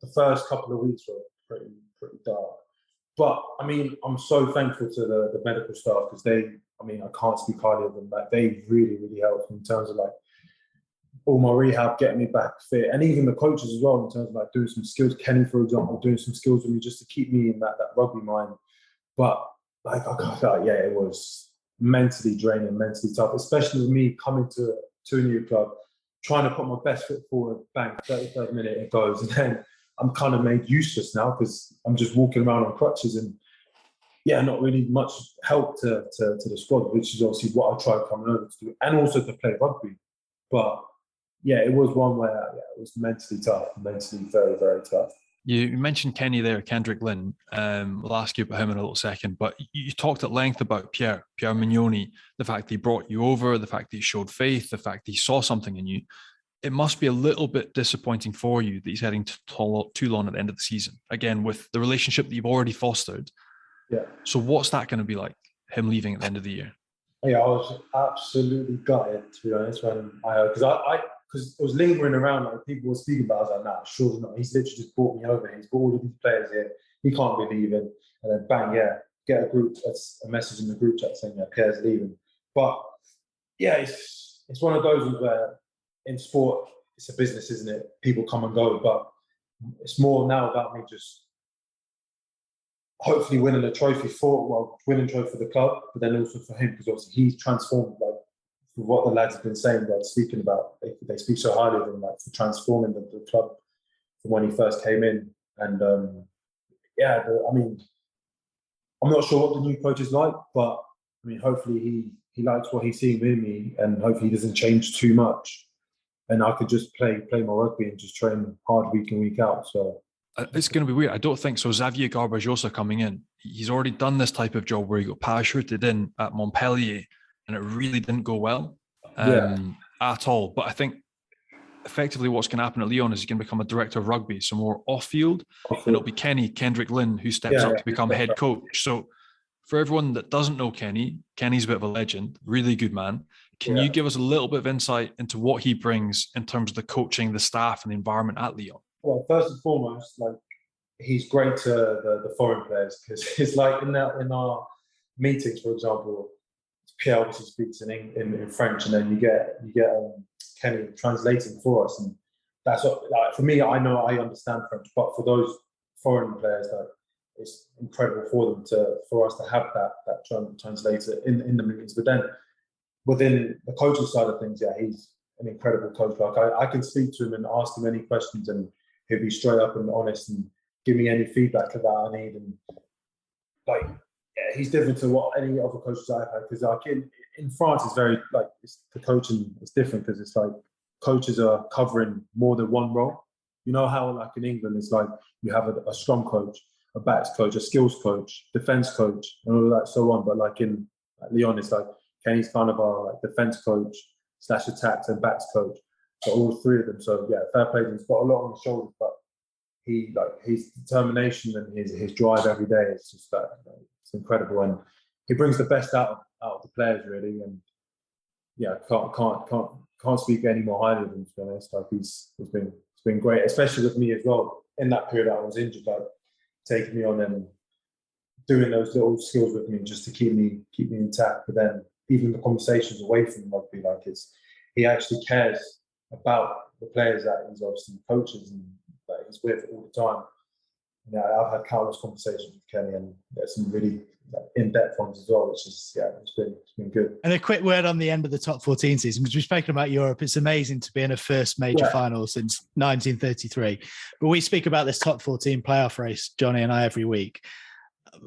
the first couple of weeks were pretty dark. But I mean, I'm so thankful to the medical staff because I can't speak highly of them. Like they really helped me in terms of like all my rehab, getting me back fit, and even the coaches as well in terms of like doing some skills. Kenny, for example, doing some skills with me just to keep me in that rugby mind. But like it was mentally draining, mentally tough, especially with me coming to a new club, trying to put my best foot forward, bang, 33rd minute it goes, and then I'm kind of made useless now because I'm just walking around on crutches and not really much help to the squad, which is obviously what I tried coming over to do, and also to play rugby. But it was one where it was mentally tough, mentally very, very tough. You mentioned Kenny there, Kendrick Lynn. We'll ask you about him in a little second, but you talked at length about Pierre Mignoni, the fact that he brought you over, the fact that he showed faith, the fact that he saw something in you. It must be a little bit disappointing for you that he's heading to Toulon at the end of the season, again, with the relationship that you've already fostered. Yeah. So what's that going to be like, him leaving at the end of the year? Yeah, I was absolutely gutted, to be honest, when I heard, because it was lingering around, like people were speaking about it. I was like, nah, sure not. He's literally just brought me over here. He's brought all of these players here. He can't be leaving. And then bang, get a message in the group chat saying, Pierre's leaving. But it's one of those where in sport, it's a business, isn't it? People come and go, but it's more now about me just hopefully winning a trophy for the club, but then also for him, because obviously he's transformed, like, for what the lads have been saying, like speaking about, they speak so highly of him, like for transforming the club from when he first came in. And I mean, I'm not sure what the new coach is like, but I mean, hopefully he likes what he's seeing with me, and hopefully he doesn't change too much, and I could just play more rugby and just train hard week in, week out. So it's going to be weird. I don't think so. Xavier Garbajosa coming in, he's already done this type of job where he got parachuted in at Montpellier, and it really didn't go well at all. But I think effectively what's going to happen at Lyon is he's going to become a director of rugby, so more off-field, and it'll be Kendrick Lynn who steps up to become head coach. So for everyone that doesn't know Kenny's a bit of a legend, really good man. Can you give us a little bit of insight into what he brings in terms of the coaching, the staff, and the environment at Lyon? Well, first and foremost, like, he's great to the foreign players, because it's like in our meetings, for example, Pierre obviously speaks in French, and then you get Kenny translating for us, and that's what, like, for me. I know I understand French, but for those foreign players, like, it's incredible for us to have that translator in the meetings. But then within the coaching side of things, yeah, he's an incredible coach. Like, I can speak to him and ask him any questions, and he'll be straight up and honest and give me any feedback that I need. And like, yeah, he's different to what any other coaches I've had, because like in France, it's very like the coaching is different, because it's like coaches are covering more than one role. You know how like in England, it's like you have a scrum coach, a backs coach, a skills coach, defense coach, and all that, so on. But like in Lyon, it's like Kenny's kind of our like defense coach / attacks and backs coach. So all three of them. So yeah, fair play. He's got a lot on his shoulders, but his determination and his drive every day is just that, it's incredible, and he brings the best out of the players, really. And yeah, can't speak any more highly of him, to be honest. Like, it's been great, especially with me as well. In that period I was injured, like taking me on and doing those little skills with me just to keep me intact. But then even the conversations away from rugby, like he actually cares about the players that he's obviously coaches and that he's with all the time. Yeah, I've had countless conversations with Kenny, and there's some really in-depth ones as well, which is, yeah, it's been good. And a quick word on the end of the top 14 season, because we've spoken about Europe. It's amazing to be in a first major final since 1933. But we speak about this top 14 playoff race, Johnny and I, every week.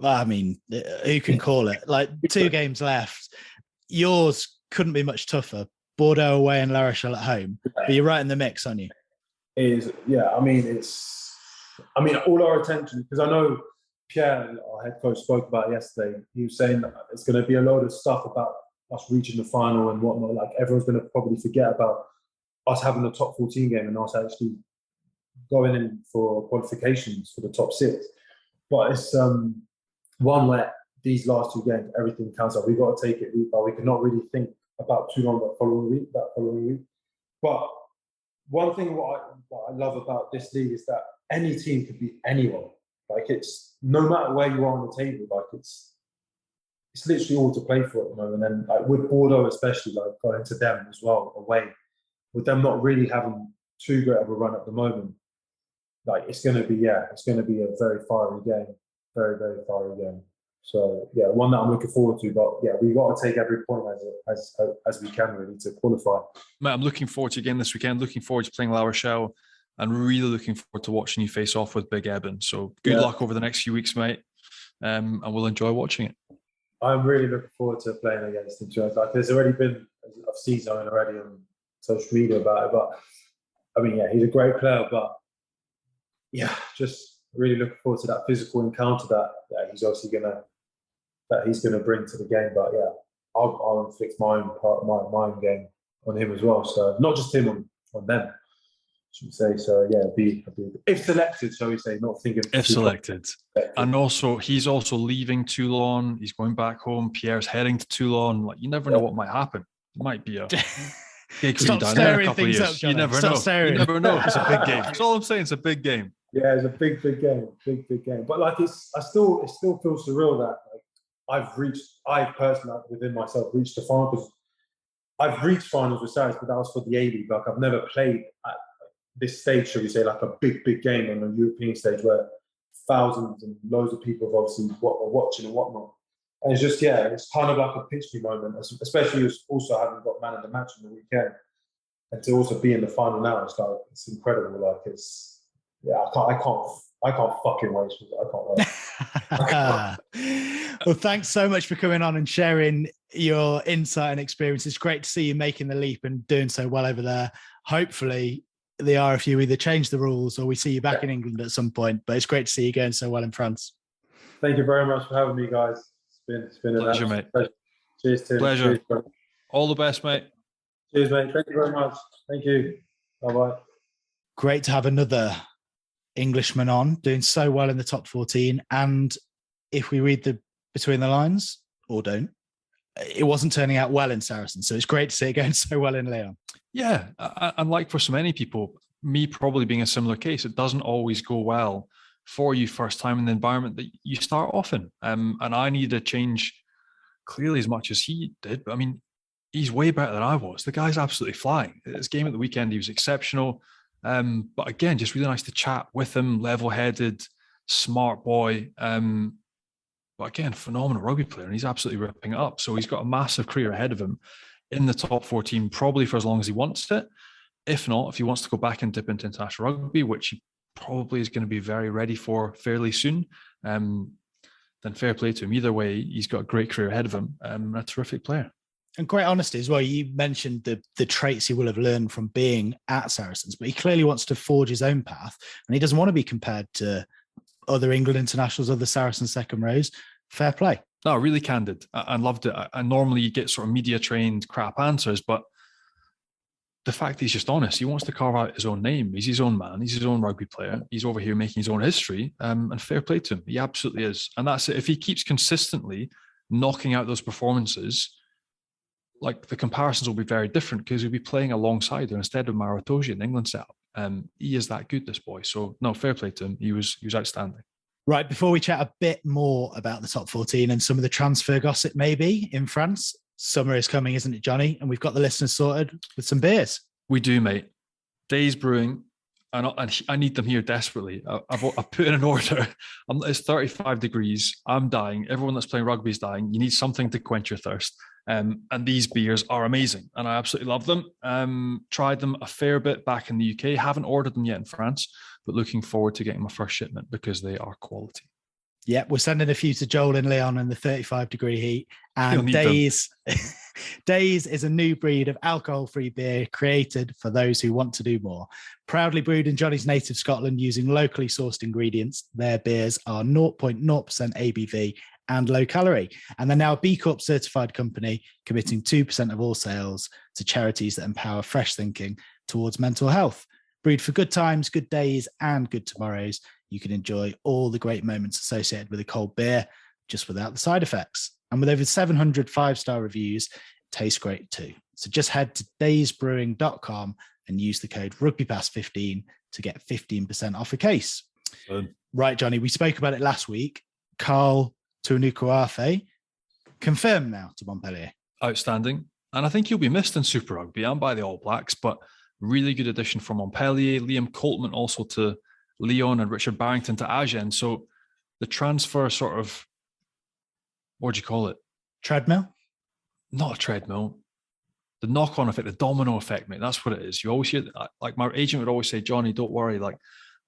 I mean, who can call it? Like, 2 games left. Yours couldn't be much tougher. Bordeaux away and La Rochelle at home. But you're right in the mix, aren't you? I mean, all our attention, because I know Pierre, our head coach, spoke about it yesterday. He was saying that it's going to be a load of stuff about us reaching the final and whatnot. Like, everyone's going to probably forget about us having a top 14 game and us actually going in for qualifications for the top 6. But it's one where these last 2 games, everything counts up. We've got to take it week by week and not really think about too long that following week. But one thing what I love about this league is that any team could beat anyone. Like, it's no matter where you are on the table, like it's literally all to play for at the moment. And like with Bordeaux especially, like going to them as well away, with them not really having too great of a run at the moment, like it's going to be a very fiery game, very, very fiery game. So yeah, one that I'm looking forward to. But yeah, we've got to take every point as we can, really, to qualify. Mate, I'm looking forward to again this weekend. Looking forward to playing La Rochelle, and really looking forward to watching you face off with Big Eben. So good luck over the next few weeks, mate, and we'll enjoy watching it. I'm really looking forward to playing against him. Like, there's already been, I've seen something already on social media about it. But I mean, yeah, he's a great player. But yeah, just really looking forward to that physical encounter that he's obviously gonna bring to the game. But yeah, I'll inflict my own game on him as well. So not just him, on them, should we say. So yeah, be if selected, shall we say, not thinking if selected. And also, he's also leaving Toulon. He's going back home. Pierre's heading to Toulon. Like, you never know what might happen. It might be a gig for you down there in a couple of years. You never know. You never know. It's a big game. That's all I'm saying. It's a big game. Yeah, it's a big game. Big game. But like, it still feels surreal that like I personally, within myself, reached the final, because I've reached finals with Saracens, but that was for the A-League. Like, I've never played at this stage, shall we say, like a big game on a European stage where thousands and loads of people have obviously watching and whatnot. And it's just, yeah, it's kind of like a pinch me moment, especially also having got man of the match on the weekend, and to also be in the final now. It's like, it's incredible. Like, it's, yeah, I can't fucking wait. I can't wait. Well, thanks so much for coming on and sharing your insight and experience. It's great to see you making the leap and doing so well over there. Hopefully the RFU either change the rules or we see you back in England at some point, but it's great to see you going so well in France. Thank you very much for having me, guys. It's been a pleasure, mate. Pleasure. Cheers, Tim. Pleasure. Cheers, all the best, mate. Cheers, mate. Thank you very much. Thank you. Bye-bye. Great to have another Englishman on, doing so well in the top 14. And if we read between the lines, or don't, it wasn't turning out well in Saracens. So it's great to see it going so well in Lyon. Yeah, and like for so many people, me probably being a similar case, it doesn't always go well for you first time in the environment that you start off in. And I needed a change clearly as much as he did. But I mean, he's way better than I was. The guy's absolutely flying. His game at the weekend, he was exceptional. But again, just really nice to chat with him, level-headed, smart boy. But again, phenomenal rugby player, and he's absolutely ripping it up. So he's got a massive career ahead of him in the top 14, probably for as long as he wants it. If not, if he wants to go back and dip into international rugby, which he probably is going to be very ready for fairly soon, then fair play to him. Either way, he's got a great career ahead of him, and a terrific player. And great honesty as well. You mentioned the traits he will have learned from being at Saracens, but he clearly wants to forge his own path, and he doesn't want to be compared to other England internationals, other Saracens second rows. Fair play. No, really candid. I loved it. I normally get sort of media trained crap answers, but the fact that he's just honest, he wants to carve out his own name. He's his own man. He's his own rugby player. He's over here making his own history, and fair play to him. He absolutely is. And that's it. If he keeps consistently knocking out those performances, like the comparisons will be very different because he'll be playing alongside her instead of Maratoji in the England setup. He is that good, this boy. So no, fair play to him. He was outstanding. Right, before we chat a bit more about the top 14 and some of the transfer gossip maybe in France, summer is coming, isn't it, Johnny? And we've got the listeners sorted with some beers. We do, mate. Days Brewing, and I need them here desperately. I've put in an order. It's 35 degrees. I'm dying. Everyone that's playing rugby is dying. You need something to quench your thirst. And these beers are amazing, and I absolutely love them. Tried them a fair bit back in the UK. Haven't ordered them yet in France, but looking forward to getting my first shipment because they are quality. Yeah, we're sending a few to Joel in Lyon in the 35-degree heat. And Days is a new breed of alcohol-free beer created for those who want to do more. Proudly brewed in Johnny's native Scotland using locally sourced ingredients, their beers are 0.0% ABV and low calorie. And they're now a B Corp certified company committing 2% of all sales to charities that empower fresh thinking towards mental health. Brewed for good times, good days, and good tomorrows, you can enjoy all the great moments associated with a cold beer, just without the side effects. And with over 700 five-star reviews, it tastes great too. So just head to daysbrewing.com and use the code RugbyPass15 to get 15% off a case. Right, Johnny, we spoke about it last week. Carl Tunukuafe, confirmed now to Montpellier. Outstanding. And I think he'll be missed in Super Rugby and by the All Blacks, but really good addition from Montpellier. Liam Coltman also to Lyon and Richard Barrington to Agen. So the transfer sort of, what do you call it? Treadmill? Not a treadmill. The knock-on effect, the domino effect, mate. That's what it is. You always hear, like my agent would always say, Johnny, don't worry. Like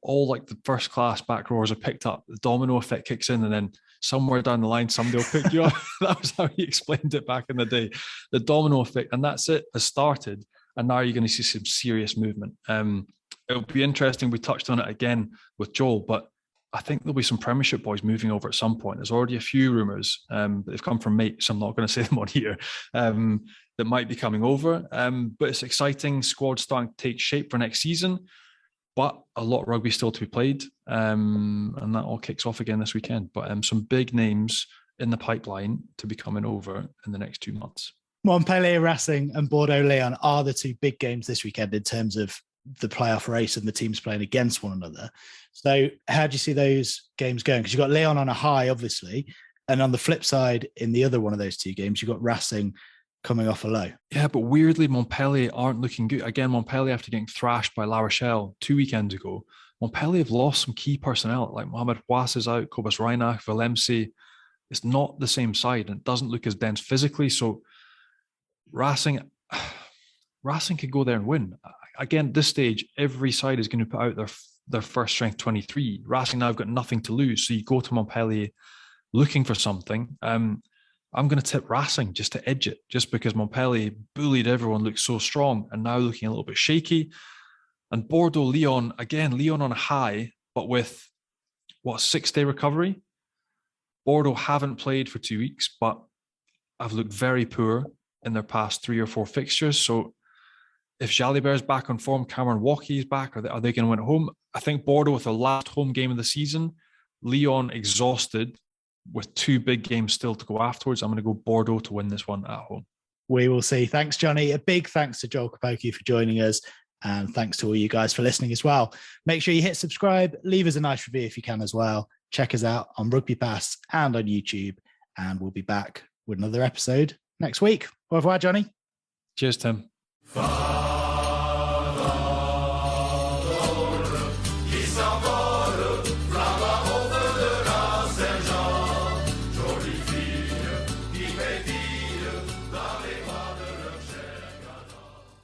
all like the first class back rowers are picked up. The domino effect kicks in, and then somewhere down the line, somebody will pick you up. That was how he explained it back in the day. The domino effect, and that's it, has started. And now you're going to see some serious movement. It'll be interesting. We touched on it again with Joel, but I think there'll be some Premiership boys moving over at some point. There's already a few rumours that have come from mates. I'm not going to say them on here, that might be coming over. But it's exciting. Squad starting to take shape for next season, but a lot of rugby still to be played. And that all kicks off again this weekend. But some big names in the pipeline to be coming over in the next 2 months. Montpellier Racing and Bordeaux Lyon are the two big games this weekend in terms of the playoff race and the teams playing against one another. So how do you see those games going? Because you've got Lyon on a high, obviously. And on the flip side, in the other one of those two games, you've got Racing coming off a low. Yeah, but weirdly, Montpellier aren't looking good. Again, Montpellier, after getting thrashed by La Rochelle 2 weekends ago, Montpellier have lost some key personnel. Like Mohamed Wass is out, Cobus Reinach, Valemsi. It's not the same side, and it doesn't look as dense physically. So Racing could go there and win. Again, at this stage, every side is going to put out their first strength 23. Racing now have got nothing to lose. So you go to Montpellier looking for something. I'm going to tip Racing just to edge it, just because Montpellier bullied everyone, looked so strong, and now looking a little bit shaky. And Bordeaux, Lyon, again, Lyon on a high, but with, 6-day recovery? Bordeaux haven't played for 2 weeks, but have looked very poor in their past 3 or 4 fixtures. So if Jalibert's back on form, Cameron Walkie is back, are they going to win at home? I think Bordeaux with the last home game of the season, Lyon exhausted with 2 big games still to go afterwards. I'm going to go Bordeaux to win this one at home. We will see. Thanks, Johnny. A big thanks to Joel Kpoku for joining us. And thanks to all you guys for listening as well. Make sure you hit subscribe, leave us a nice review if you can as well. Check us out on RugbyPass and on YouTube. And we'll be back with another episode next week. Au revoir, Johnny. Cheers, Tim.